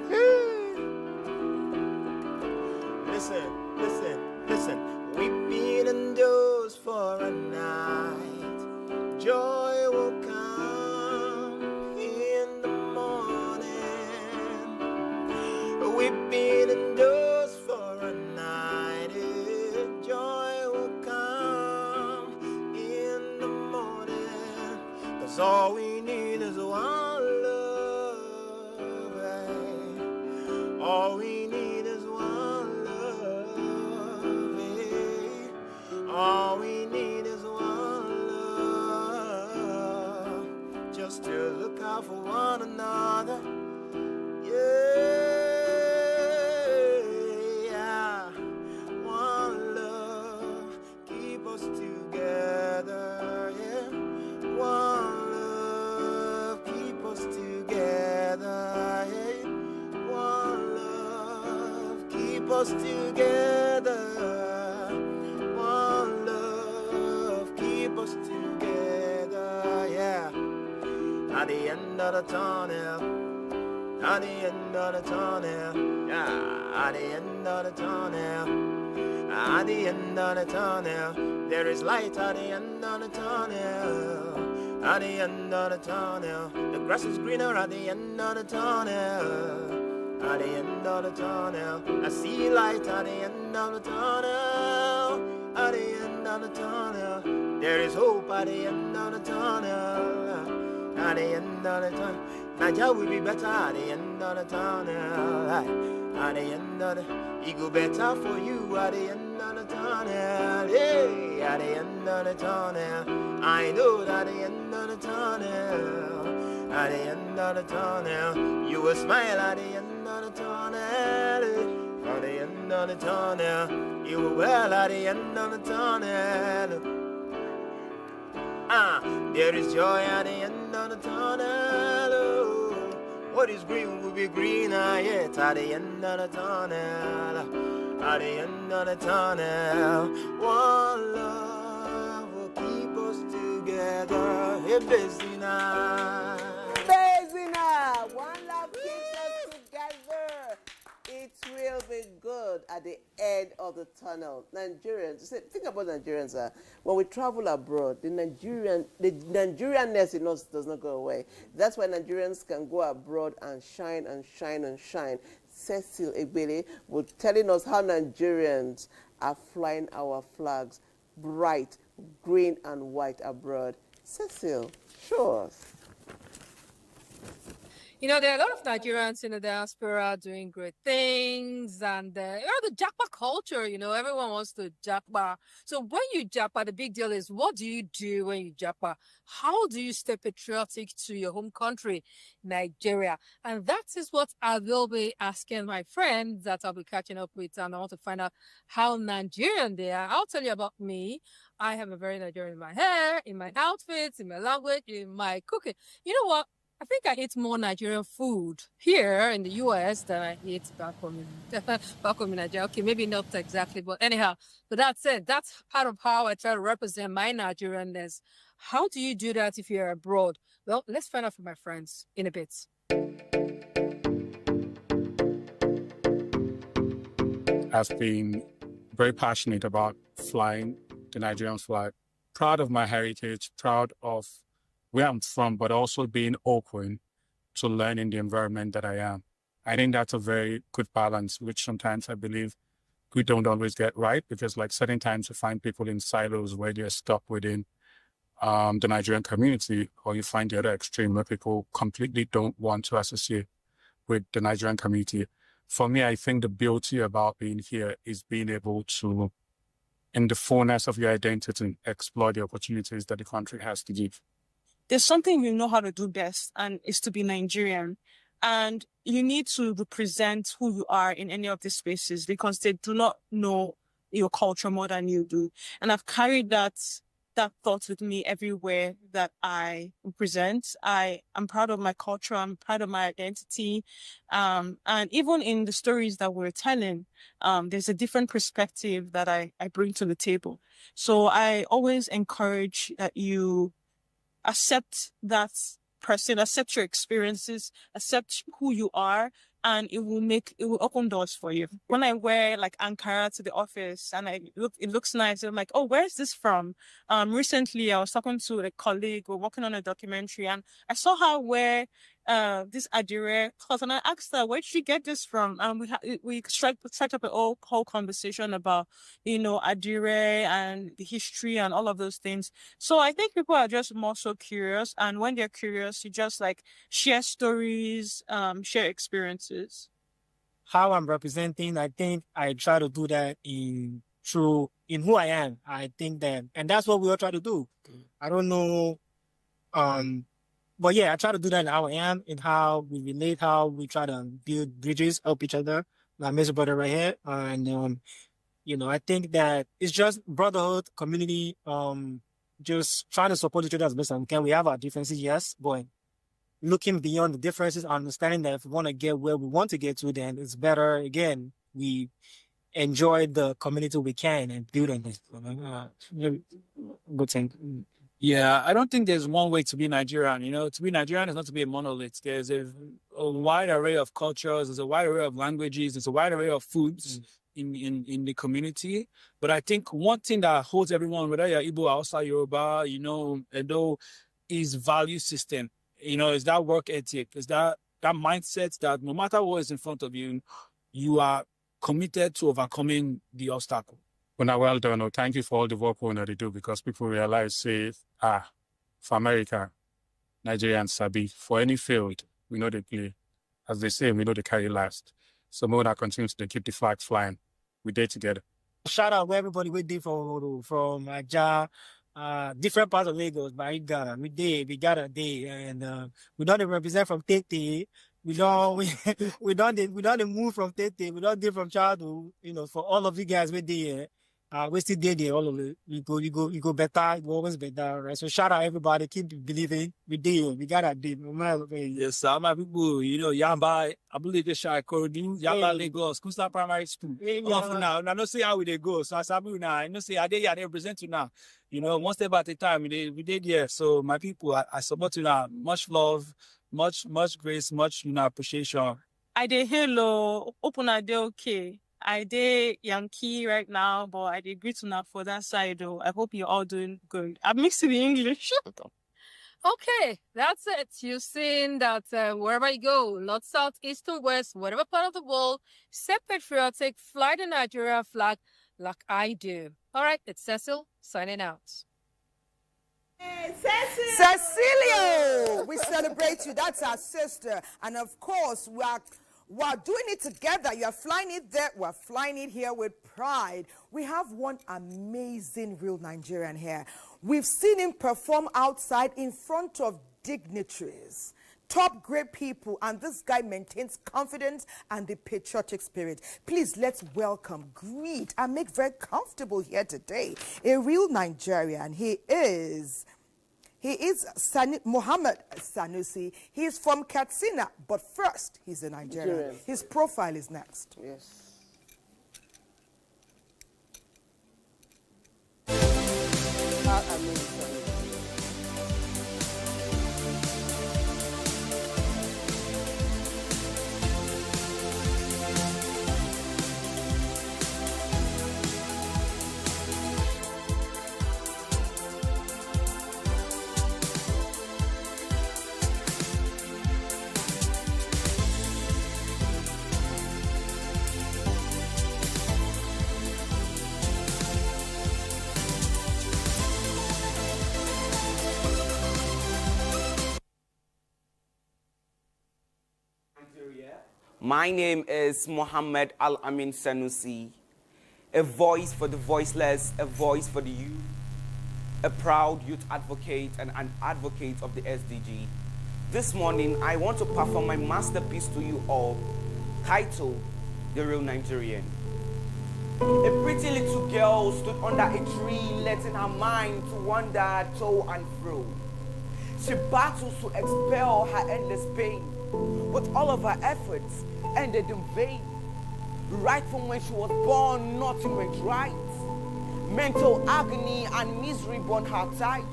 Listen, listen, listen. Weeping endures for a night. Joy will come in the morning. Weeping endures for a night. Joy will come in the morning. 'Cause all we need is one love. Right? All we need is one love. All we need is one love. Just to look out for one another. Yeah. One love. Keep us together. Yeah. One love. Keep us us together. One love, keep us together, yeah. At the end of the tunnel, at the end of the tunnel, yeah. At the end of the tunnel, at the end of the tunnel, there is light at the end of the tunnel. At the end of the tunnel, the grass is greener at the end of the tunnel. At the end of the tunnel, I see light at the end of the tunnel. At the end of the tunnel, there is hope at the end of the tunnel. At the end of the tunnel, Nigeria will be better at the end of the tunnel. At the end of the, it go better for you at the end of the tunnel. Hey, at the end of the tunnel, I know that at the end of the tunnel. At the end of the tunnel, you will smile at the end of the tunnel. At the end of the tunnel, you will well at the end of the tunnel. There is joy at the end of the tunnel. Oh, what is green will be greener yet at the end of the tunnel. At the end of the tunnel, one love will keep us together. Hey, Bezina. Bezina, one love keeps us together. It will be good at the end of the tunnel. Nigerians, think about Nigerians. When we travel abroad, the Nigerianness in us does not go away. That's why Nigerians can go abroad and shine and shine and shine. Cecil Egbele was telling us how Nigerians are flying our flags bright, green and white abroad. Cecil, show us. You know, there are a lot of Nigerians in the diaspora doing great things, and the Japa culture, everyone wants to Japa. So when you Japa, the big deal is, what do you do when you Japa? How do you stay patriotic to your home country, Nigeria? And that is what I will be asking my friends that I'll be catching up with, and I want to find out how Nigerian they are. I'll tell you about me. I have a very Nigerian in my hair, in my outfits, in my language, in my cooking. You know what? I think I eat more Nigerian food here in the US than I eat back home in Nigeria. Okay, maybe not exactly, but anyhow. But that's it. That's part of how I try to represent my Nigerianness. How do you do that if you're abroad? Well, let's find out from my friends in a bit. I've been very passionate about flying the Nigerian flag. Proud of my heritage, proud of where I'm from, but also being open to learning the environment that I am. I think that's a very good balance, which sometimes I believe we don't always get right, because like certain times you find people in silos where they're stuck within the Nigerian community, or you find the other extreme where people completely don't want to associate with the Nigerian community. For me, I think the beauty about being here is being able to, in the fullness of your identity, explore the opportunities that the country has to give. There's something you know how to do best, and it's to be Nigerian. And you need to represent who you are in any of these spaces, because they do not know your culture more than you do. And I've carried that thought with me everywhere that I present. I am proud of my culture. I'm proud of my identity. And even in the stories that we're telling, there's a different perspective that I bring to the table. So I always encourage that you accept that person, accept your experiences, accept who you are, and it will open doors for you. When I wear like Ankara to the office and it looks nice, I'm like, oh, where's this from? Recently I was talking to a colleague, we're working on a documentary, and I saw her wear this Adire cloth, and I asked her, where did she get this from? And we struck up a whole conversation about, Adire and the history and all of those things. So I think people are just more so curious, and when they're curious, you just like share stories, share experiences. How I'm representing, I think I try to do that in who I am. I think that, and that's what we all try to do. I don't know, but yeah, I try to do that in how I am, in how we relate, how we try to build bridges, help each other. My Mr. brother right here. And, I think that it's just brotherhood, community, just trying to support each other as best as we can. We have our differences, yes, but looking beyond the differences, understanding that if we want to get where we want to get to, then it's better, again, we enjoy the community we can and build on it. Good thing. Yeah, I don't think there's one way to be Nigerian. You know, to be Nigerian is not to be a monolith. There's a wide array of cultures, there's a wide array of languages, there's a wide array of foods in the community. But I think one thing that holds everyone, whether you're Igbo, Hausa, Yoruba, you know, Edo, is value system. You know, is that work ethic, is that mindset that no matter what is in front of you, you are committed to overcoming the obstacle. Well done. Oh, thank you for all the work that they do, because people realize, say, for America, Nigerians sabi, for any field, we know they play. As they say, we know they carry last. So more that continues to keep the flag flying. We day together. Shout out to everybody we did from Abuja, different parts of Lagos, but we got a day, and we don't represent from Tete. We don't move from Tete. We don't do from childhood. You know, for all of you guys we did. We still did it, all of it. You go better, you always better, right? So shout out everybody, keep believing. We did, we got a deal. Yes, sir. My people, you know, Yamba, I believe they shall call you Yamba Lagos, Kusa Primary School. Now, I don't see how they go. So I sabi now, I know say I they represent you now. You know, one step at a time, we did here. So my people, I support you now. Much love, much grace, much appreciation. I did hello, open a day okay. I did Yankee right now, but I did greet enough for that side though. I hope you're all doing good. I'm mixing the English. Okay, that's it. You've seen that wherever you go, north, south, east, and west, whatever part of the world, stay patriotic, fly the Nigeria flag like I do. All right, it's Cecil signing out. Hey, Cecilio! We celebrate you. That's our sister. And of course, we're doing it together. You're flying it there. We're flying it here with pride. We have one amazing real Nigerian here. We've seen him perform outside in front of dignitaries, top great people, and this guy maintains confidence and the patriotic spirit. Please, let's welcome, greet, and make very comfortable here today a real Nigerian. He is Muhammad Sanusi. He's from Katsina, but first, he's a Nigerian. His profile is next. Yes. My name is Mohammed Al-Amin Sanusi, a voice for the voiceless, a voice for the youth, a proud youth advocate and an advocate of the SDG. This morning, I want to perform my masterpiece to you all, titled The Real Nigerian. A pretty little girl stood under a tree, letting her mind to wander to and fro. She battles to expel her endless pain, but all of her efforts ended in vain. Right from when she was born, nothing went right. Mental agony and misery bound her tight.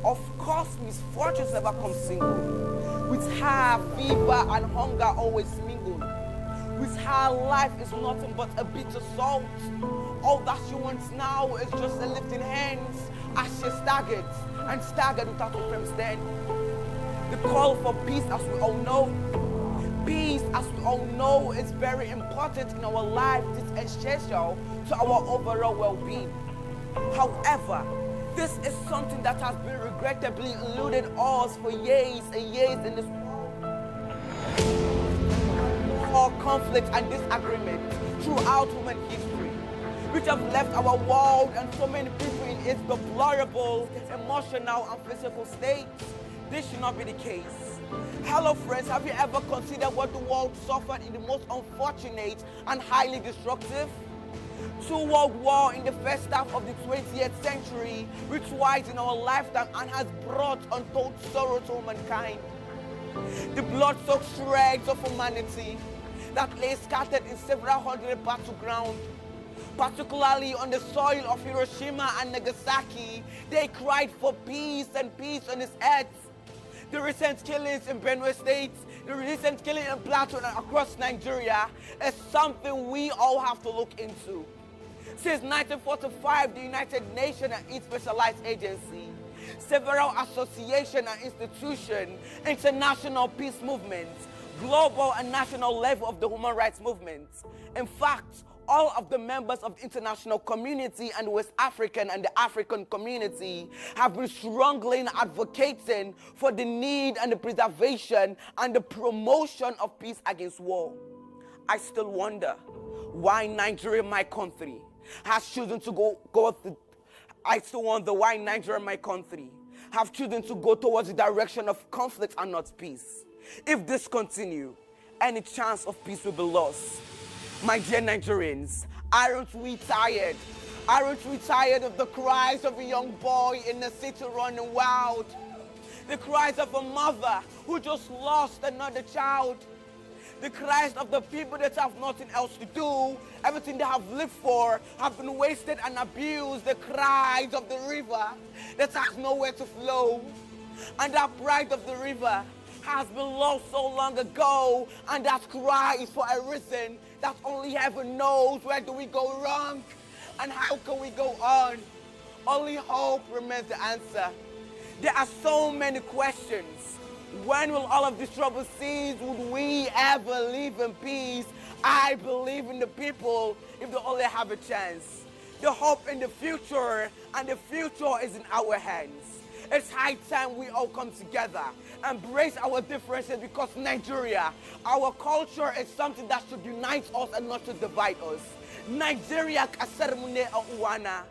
Of course, misfortunes never come single. With her, fever and hunger always mingle. With her, life is nothing but a bitter salt. All that she wants now is just a lifting hands as she staggered without a firm stand. The call for peace, as we all know, is very important in our life. It's essential to our overall well-being. However, this is something that has been regrettably eluded us for years and years in this world. All conflict and disagreement throughout human history, which have left our world and so many people in its deplorable emotional and physical states. This should not be the case. Hello friends, have you ever considered what the world suffered in the most unfortunate and highly destructive? 2 world wars in the first half of the 20th century, which twice in our lifetime and has brought untold sorrow to mankind. The blood-soaked shreds of humanity, that lay scattered in several hundred battlegrounds. Particularly on the soil of Hiroshima and Nagasaki, they cried for peace and peace on this earth. The recent killings in Benue State, the recent killing in Plateau and across Nigeria is something we all have to look into. Since 1945, the United Nations and its specialized agency, several associations and institutions, international peace movements, global and national level of the human rights movements. In fact, all of the members of the international community and the West African and the African community have been strongly advocating for the need and the preservation and the promotion of peace against war. I still wonder why Nigeria, my country, has chosen to I still wonder why Nigeria, my country, have chosen to go towards the direction of conflict and not peace. If this continues, any chance of peace will be lost. My dear Nigerians, aren't we tired? Aren't we tired of the cries of a young boy in the city running wild? The cries of a mother who just lost another child? The cries of the people that have nothing else to do, everything they have lived for have been wasted and abused. The cries of the river that has nowhere to flow. And that pride of the river has been lost so long ago, and that cry is for a reason that only heaven knows. Where do we go wrong? And how can we go on? Only hope remains the answer. There are so many questions. When will all of this trouble cease? Would we ever live in peace? I believe in the people if they only have a chance. The hope in the future, and the future is in our hands. It's high time we all come together, embrace our differences, because Nigeria, our culture is something that should unite us and not to divide us. Nigeria kasar mu ne a uwana.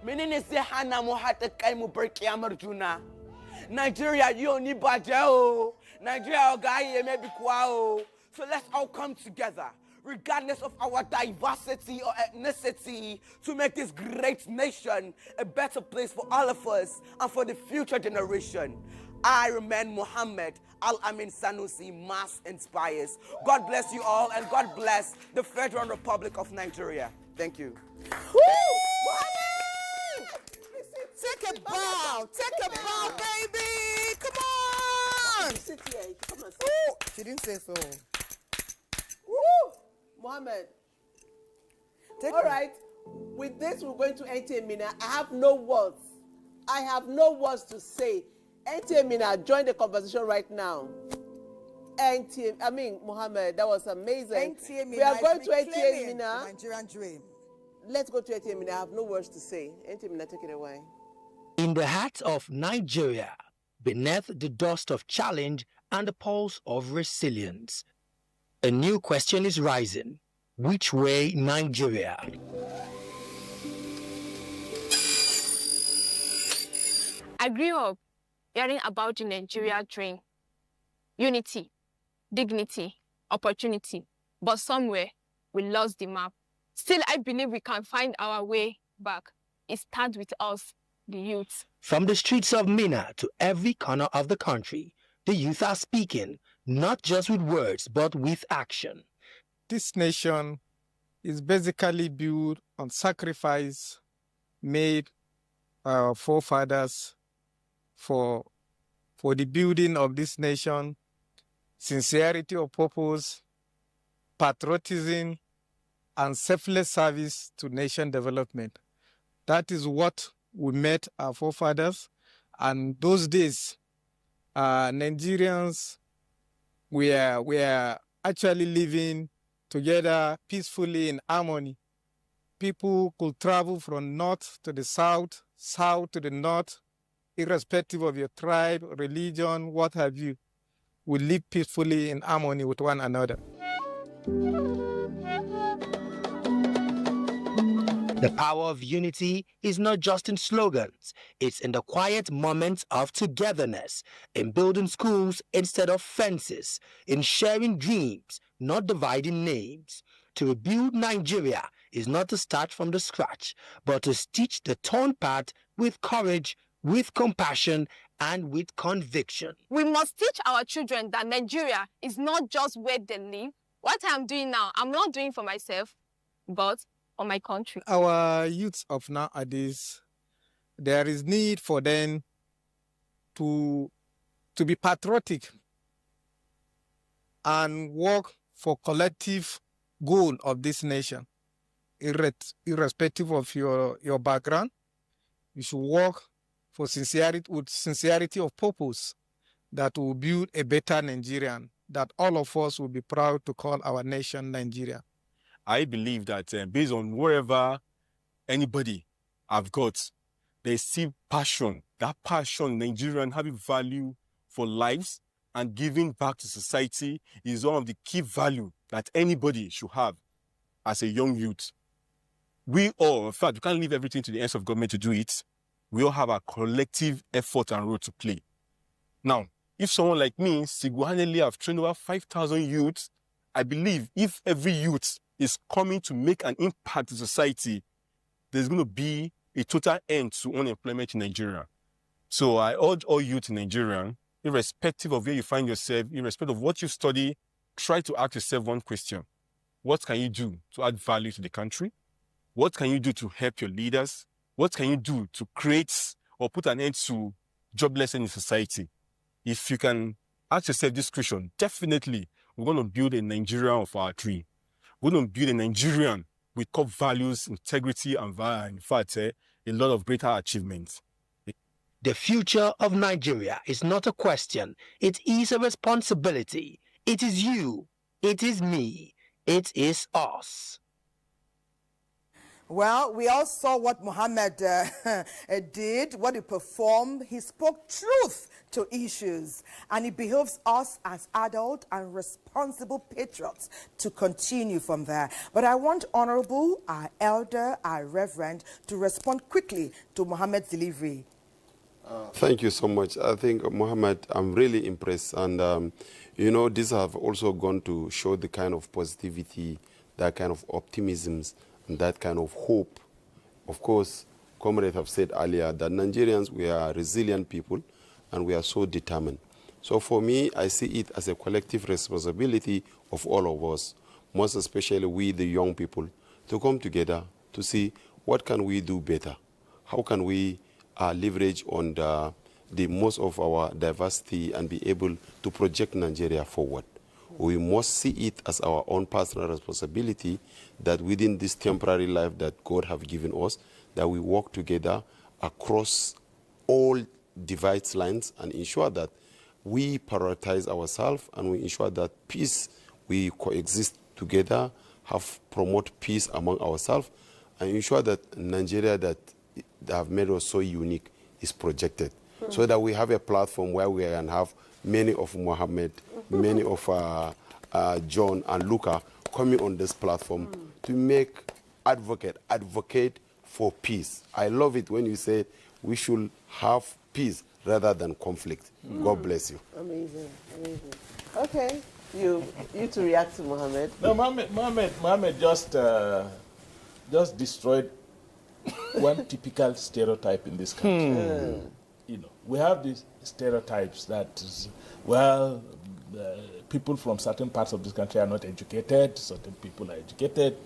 Menene zai hana mu haɗa kai mu bar kiyamar juna? Nigeria yau ni ba jawo. Nigeria ga yi me bi kuwa o. So let's all come together, regardless of our diversity or ethnicity, to make this great nation a better place for all of us and for the future generation. I remain Muhammad Al-Amin Sanusi, Mass Inspires. God bless you all, and God bless the Federal Republic of Nigeria. Thank you. Woo! Take a bow. Take a bow, baby. Come on. Sit here. Come on. Ooh, she didn't say so. Woo! Mohammed. All right. With this, we're going to NTA Mina. I have no words. I have no words to say. NTA Mina, join the conversation right now. Mohammed, that was amazing. NTA Mina. We are going to NTA Mina. Nigerian dream. Let's go to NTA Mina. I have no words to say. NTA Mina, take it away. In the heart of Nigeria, beneath the dust of challenge and the pulse of resilience, a new question is rising. Which way Nigeria? I grew up hearing about the Nigeria dream. Unity, dignity, opportunity. But somewhere, we lost the map. Still, I believe we can find our way back. It starts with us, the youth. From the streets of Minna to every corner of the country, the youth are speaking, not just with words, but with action. This nation is basically built on sacrifice made by our forefathers for the building of this nation, sincerity of purpose, patriotism, and selfless service to nation development. That is what we met our forefathers, and those days, Nigerians were actually living together peacefully in harmony. People could travel from north to the south, south to the north, irrespective of your tribe, religion, what have you. We live peacefully in harmony with one another. The power of unity is not just in slogans, it's in the quiet moments of togetherness, in building schools instead of fences, in sharing dreams, not dividing names. To rebuild Nigeria is not to start from the scratch, but to stitch the torn path with courage, with compassion, and with conviction. We must teach our children that Nigeria is not just where they live, What I'm doing now, I'm not doing for myself, but for my country. Our youths of nowadays, there is need for them to be patriotic and work for collective goal of this nation, irrespective of your background. You should work for sincerity, with sincerity of purpose, that will build a better Nigerian, that all of us will be proud to call our nation Nigeria. I believe that based on wherever anybody have got, they see passion. That passion, Nigerian having value for lives and giving back to society is one of the key value that anybody should have as a young youth. We all, in fact, we can't leave everything to the hands of government to do it. We all have a collective effort and role to play. Now, if someone like me, single-handedly, have trained over 5,000 youths, I believe if every youth is coming to make an impact to society, there's going to be a total end to unemployment in Nigeria. So I urge all youth in Nigeria, irrespective of where you find yourself, irrespective of what you study, try to ask yourself one question. What can you do to add value to the country? What can you do to help your leaders? What can you do to create or put an end to joblessness in society? If you can ask yourself this question, definitely we're going to build a Nigerian of our dream. We're going to build a Nigerian with core values, integrity, and in fact, a lot of greater achievements. The future of Nigeria is not a question. It is a responsibility. It is you. It is me. It is us. Well, we all saw what Mohammed did, what he performed. He spoke truth to issues, and it behoves us as adult and responsible patriots to continue from there. But I want Honorable, our Elder, our Reverend to respond quickly to Mohammed's delivery. Thank you so much. I think, Mohammed, I'm really impressed. And, you know, these have also gone to show the kind of positivity, that kind of optimism, and that kind of hope. Of course, comrades have said earlier that Nigerians, we are resilient people and we are so determined. So for me, I see it as a collective responsibility of all of us, most especially we, the young people, to come together to see what can we do better. How can we leverage on the most of our diversity and be able to project Nigeria forward. We must see it as our own personal responsibility that within this temporary life that God have given us, that we work together across all divides lines and ensure that we prioritize ourselves and we ensure that peace, we coexist together, promote peace among ourselves, and ensure that Nigeria that have made us so unique is projected. So that we have a platform where we can have many of Mohammed, many of John and Luca coming on this platform to make advocate for peace. I love it when you say we should have peace rather than conflict. God bless you. Amazing, amazing. Okay, you to react to Mohammed. No, Mohammed just destroyed one typical stereotype in this country. You know, we have these stereotypes that, well, people from certain parts of this country are not educated, certain people are educated.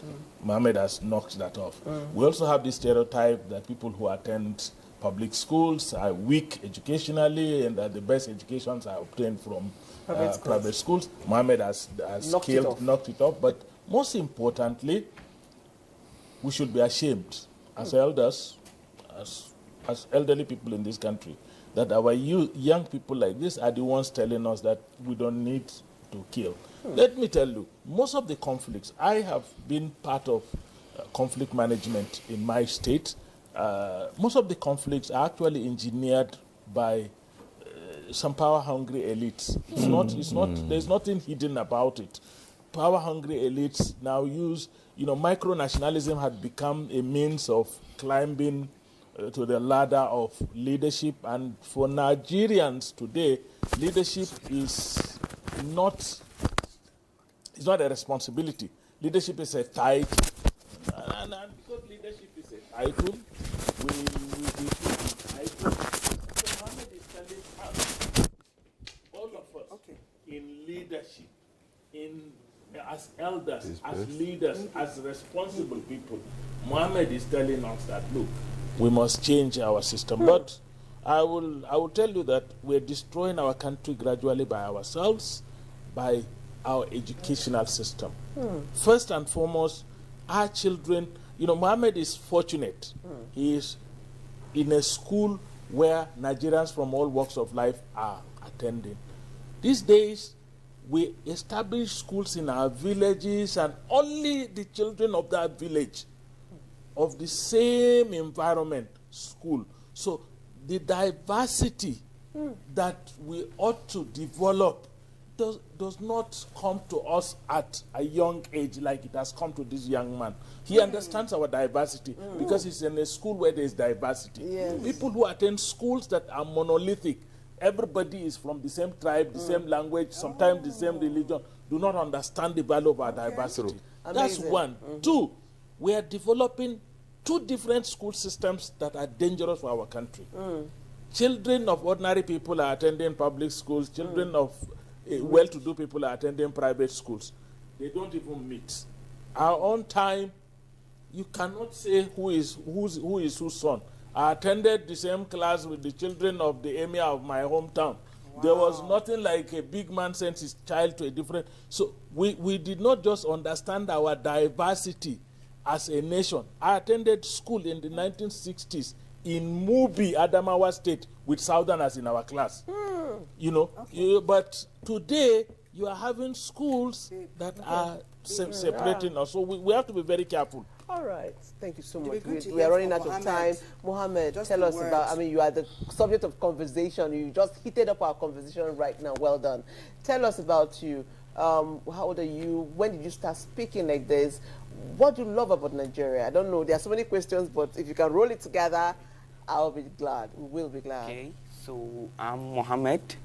Mohammed has knocked that off. We also have this stereotype that people who attend public schools are weak educationally and that the best educations are obtained from private schools. Mohammed has knocked it off. But most importantly, we should be ashamed as elders, as elderly people in this country, that our young people like this are the ones telling us that we don't need to kill. Let me tell you, most of the conflicts, I have been part of conflict management in my state. Most of the conflicts are actually engineered by some power-hungry elites. There's nothing hidden about it. Power-hungry elites now use, micronationalism had become a means of climbing to the ladder of leadership, and for Nigerians today, leadership is not a responsibility. Leadership is a title, and because leadership is a title, we title. So Mohammed is telling us, all of us, in leadership, in as elders, as leaders, as responsible people, Mohammed is telling us that, look, we must change our system. But I will tell you that we're destroying our country gradually by ourselves, by our educational system. First and foremost, our children, Mohammed is fortunate. He is in a school where Nigerians from all walks of life are attending. These days, we establish schools in our villages, and only the children of that village, of the same environment, school. So the diversity that we ought to develop does not come to us at a young age like it has come to this young man. He understands our diversity because he's in a school where there is diversity. Yes. People who attend schools that are monolithic, everybody is from the same tribe, the same language, sometimes the same religion, do not understand the value of our diversity. That's one. Two, we are developing two different school systems that are dangerous for our country. Children of ordinary people are attending public schools. Children of well-to-do people are attending private schools. They don't even meet. Our own time, you cannot say who is whose son. I attended the same class with the children of the emir of my hometown. Wow. There was nothing like a big man sends his child to a different... So we did not just understand our diversity as a nation. I attended school in the 1960s in Mubi, Adamawa State, with Southerners in our class. But today, you are having schools that are separating us. So we have to be very careful. All right. Thank you so much. We are running out of time. Mohammed, tell us about, you are the subject of conversation. You just heated up our conversation right now. Well done. Tell us about you. How old are you? When did you start speaking like this? What do you love about Nigeria? I don't know. There are so many questions, but if you can roll it together, I'll be glad. We will be glad. Okay. So I'm Mohammed,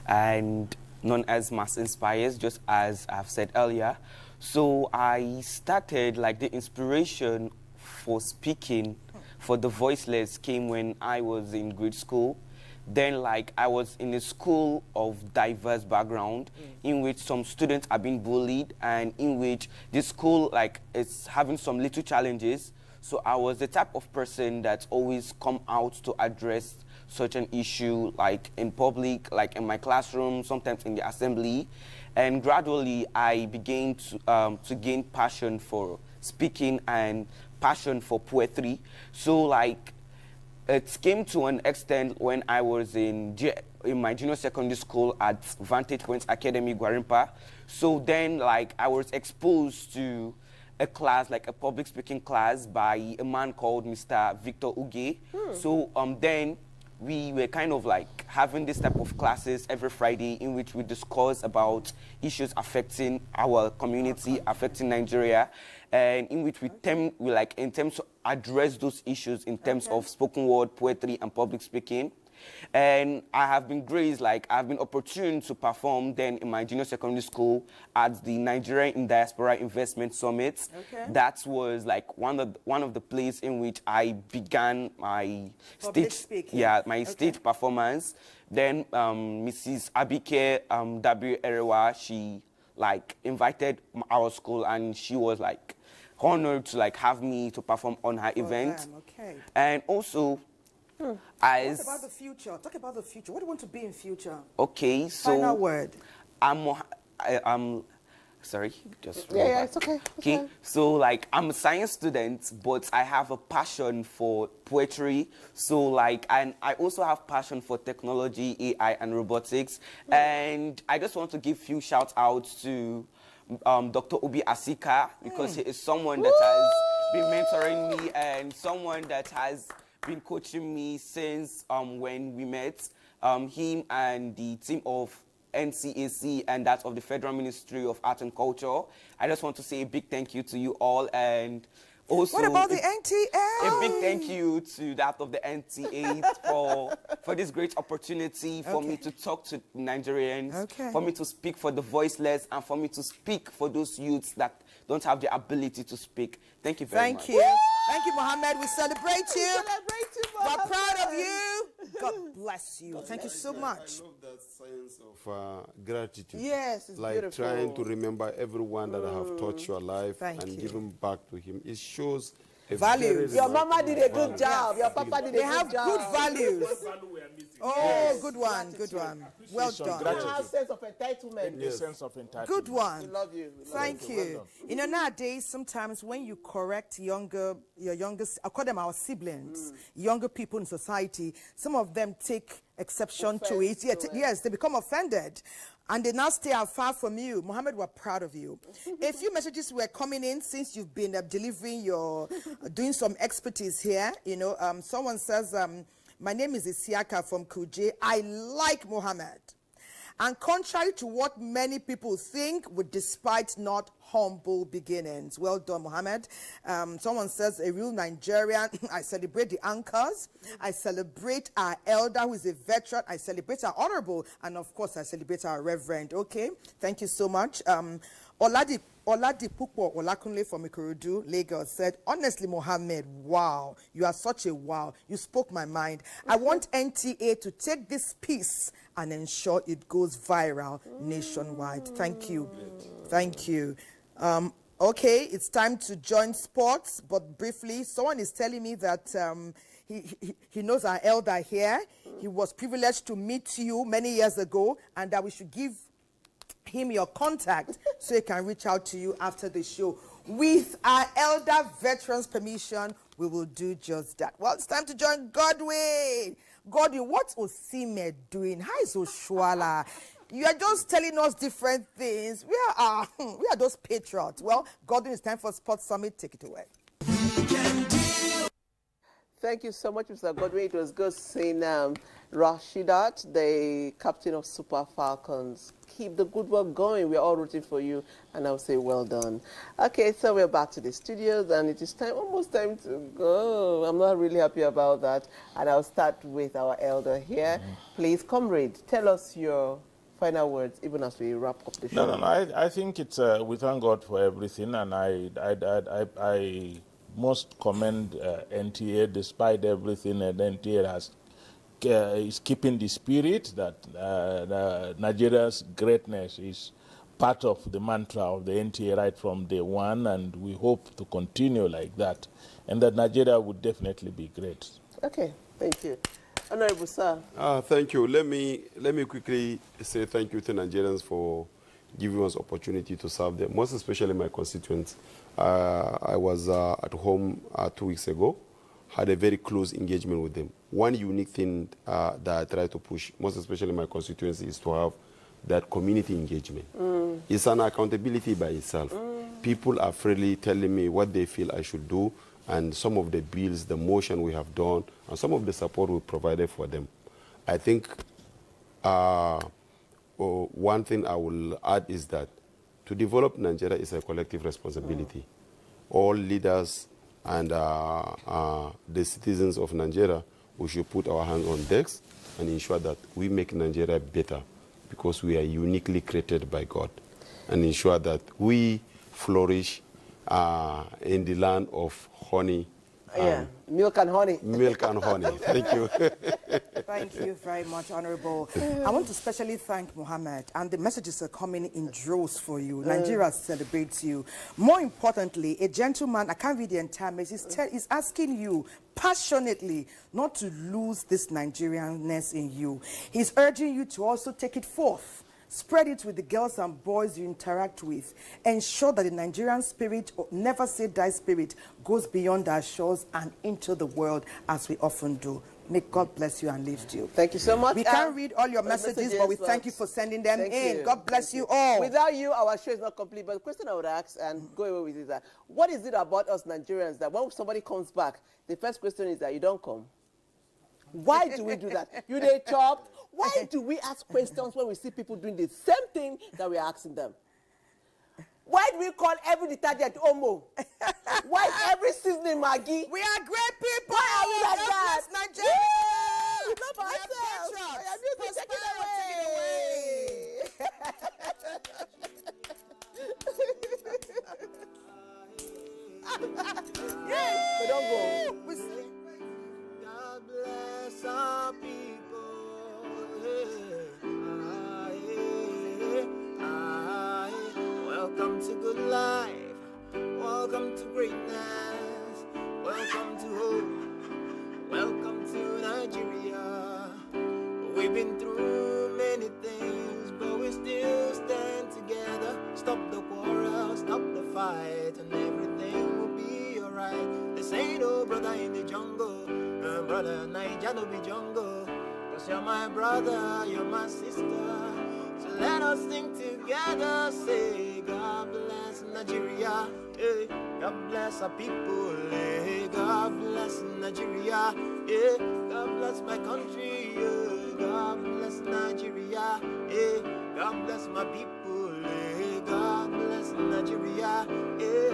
and known as Mass Inspires, just as I've said earlier. So I started, the inspiration for speaking for the voiceless came when I was in grade school. Then, I was in a school of diverse background in which some students are being bullied and in which this school, is having some little challenges. So I was the type of person that's always come out to address such an issue, in public, in my classroom, sometimes in the assembly. And gradually, I began to gain passion for speaking and passion for poetry. So, it came to an extent when I was in my junior secondary school at Vantage Point Academy, Gwarimpa. So then, I was exposed to a class, a public speaking class by a man called Mr. Victor Uge. So then we were kind of having this type of classes every Friday in which we discuss about issues affecting our community, affecting Nigeria, and in which we in terms to address those issues in terms of spoken word, poetry, and public speaking. And I have been graced, I've been opportune to perform then in my junior secondary school at the Nigerian in Diaspora Investment Summit. That was one of the places in which I began my stage performance. Then Mrs. Abike W. Erewa, she invited our school, and she was honored to have me to perform on her event. And also Talk about the future. Talk about the future. What do you want to be in future? Okay, so final word. I'm sorry, just it's okay. Okay, so I'm a science student, but I have a passion for poetry. So and I also have passion for technology, AI, and robotics. And I just want to give few shout outs to Dr. Obi Asika, because he is someone that has been mentoring me and someone that has been coaching me since when we met. Him and the team of NCAC and that of the Federal Ministry of Art and Culture. I just want to say a big thank you to you all, and also what about the NTA? A big thank you to that of the NTA for this great opportunity for me to talk to Nigerians, for me to speak for the voiceless, and for me to speak for those youths that don't have the ability to speak. Thank you very much. Thank you. Thank you, Mohammed. We celebrate you. We celebrate you, We're proud of you. God bless you. Thank you so much. I love that sense of gratitude. Yes, it's like beautiful. trying to remember everyone that have touched your life and giving back to him. It shows a values. very Your mama did a good value. job. Your papa did a good job. They have good values. Oh, Yes. good one, good one. Well done. You have sense of entitlement. A sense of entitlement. Good one. We love you. We love Thank you. you. You know, nowadays, sometimes when you correct your youngest, I call them our siblings, younger people in society, some of them take exception to it. Yes, they become offended. And they now stay afar from you. Mohammed, we're proud of you. A few messages were coming in since you've been delivering your, doing some expertise here. You know, someone says, my name is Isiaka from Kuje. I like Mohammed. And contrary to what many people think, despite not humble beginnings. Well done, Mohammed. Someone says, a real Nigerian. I celebrate the anchors. I celebrate our elder who is a veteran. I celebrate our honorable. And of course, I celebrate our reverend. Okay, thank you so much. Oladipupo Olakunle from Ikorodu, Lagos said, honestly, Mohammed, wow, you are such a wow. You spoke my mind. I want NTA to take this piece and ensure it goes viral nationwide. Thank you. Thank you. Okay, it's time to join sports, but briefly, someone is telling me that he knows our elder here. He was privileged to meet you many years ago, and that we should give him your contact so he can reach out to you after the show. With our elder veterans' permission, we will do just that. Well, it's time to join Godwin. Godwin, what's Osime doing? How is Oshuala? You are just telling us different things. We are those patriots. Well, Godwin, it's time for Sports Summit. Take it away. Thank you so much, Mr. Godwin. It was good seeing Rashidat, the captain of Super Falcons. Keep the good work going. We're all rooting for you, and I'll say well done. Okay, so we're back to the studios, and it is almost time to go. I'm not really happy about that, and I'll start with our elder here. Please, comrade, tell us your final words, even as we wrap up the show. No, I think it's, we thank God for everything, and I must commend NTA despite everything, and NTA is keeping the spirit that Nigeria's greatness is part of the mantra of the NTA right from day one, and we hope to continue like that, and that Nigeria would definitely be great. Okay, thank you. Honorable Sir. Thank you. Let me quickly say thank you to Nigerians for giving us opportunity to serve them, most especially my constituents. I was at home 2 weeks ago, had a very close engagement with them. One unique thing that I try to push, most especially my constituency, is to have that community engagement. It's an accountability by itself. People are freely telling me what they feel I should do, and some of the bills, the motion we have done, and some of the support we provided for them. I think one thing I will add is that to develop Nigeria is a collective responsibility. All leaders and the citizens of Nigeria, we should put our hands on decks and ensure that we make Nigeria better, because we are uniquely created by God, and ensure that we flourish in the land of honey. Milk and honey. Milk and honey. Thank you. Thank you very much, Honorable. I want to especially thank Mohammed, and the messages are coming in droves for you. Nigeria celebrates you. More importantly, a gentleman, I can't read the entire message, is asking you passionately not to lose this Nigerianness in you. He's urging you to also take it forth. Spread it with the girls and boys you interact with. Ensure that the Nigerian spirit, or never say die spirit, goes beyond our shores and into the world, as we often do. May God bless you and lift you. Thank you so much. We can't read all your messages, but we thank you for sending them in. You. God bless you all. Without you, our show is not complete. But the question I would ask, and go away with, is that what is it about us Nigerians that when somebody comes back, the first question is that you don't come? Why do we do that? You they chopped. Why do we ask questions when we see people doing the same thing that we're asking them? Why do we call every detergent Omo? Why every seasoning Maggi? We are great people. Why are we like that? Nigeria. We love ourselves. Yes, but don't go. God bless our people. good life. Welcome to greatness. Welcome to hope. Welcome to Nigeria. We've been through many things, but we still stand together. Stop the quarrel, stop the fight, and everything will be alright. This ain't no brother in the jungle, brother Niger no be jungle. Cause you're my brother, you're my sister. So let us sing together, say God bless Nigeria, hey. God bless our people, hey. God bless Nigeria, hey. God bless my country, hey. God bless Nigeria, hey. God bless my people, hey. God bless Nigeria, hey.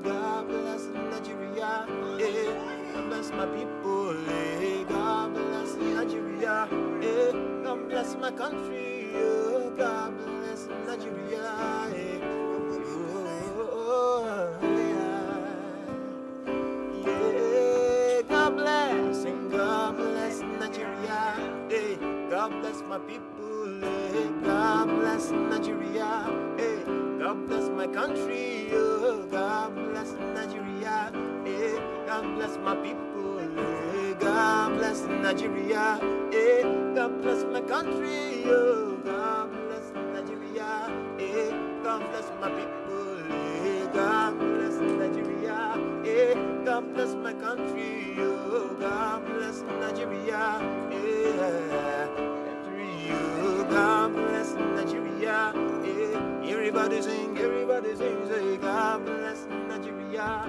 God bless Nigeria, hey. God bless my people, hey. God bless Nigeria, hey. God bless my country, hey. God bless Nigeria, hey. Yeah, God bless and God bless Nigeria. Hey, God bless my people. Hey, God bless Nigeria. Hey, God bless my country. Oh, God bless Nigeria. Hey, God bless my people. Hey, God bless Nigeria. Hey, God bless my country. Oh, God bless Nigeria. Hey, God bless my people. Hey, God bless Nigeria. Hey, God bless my country. Oh, God bless Nigeria. Yeah, oh, God bless Nigeria. Yeah, everybody sing, say God bless Nigeria.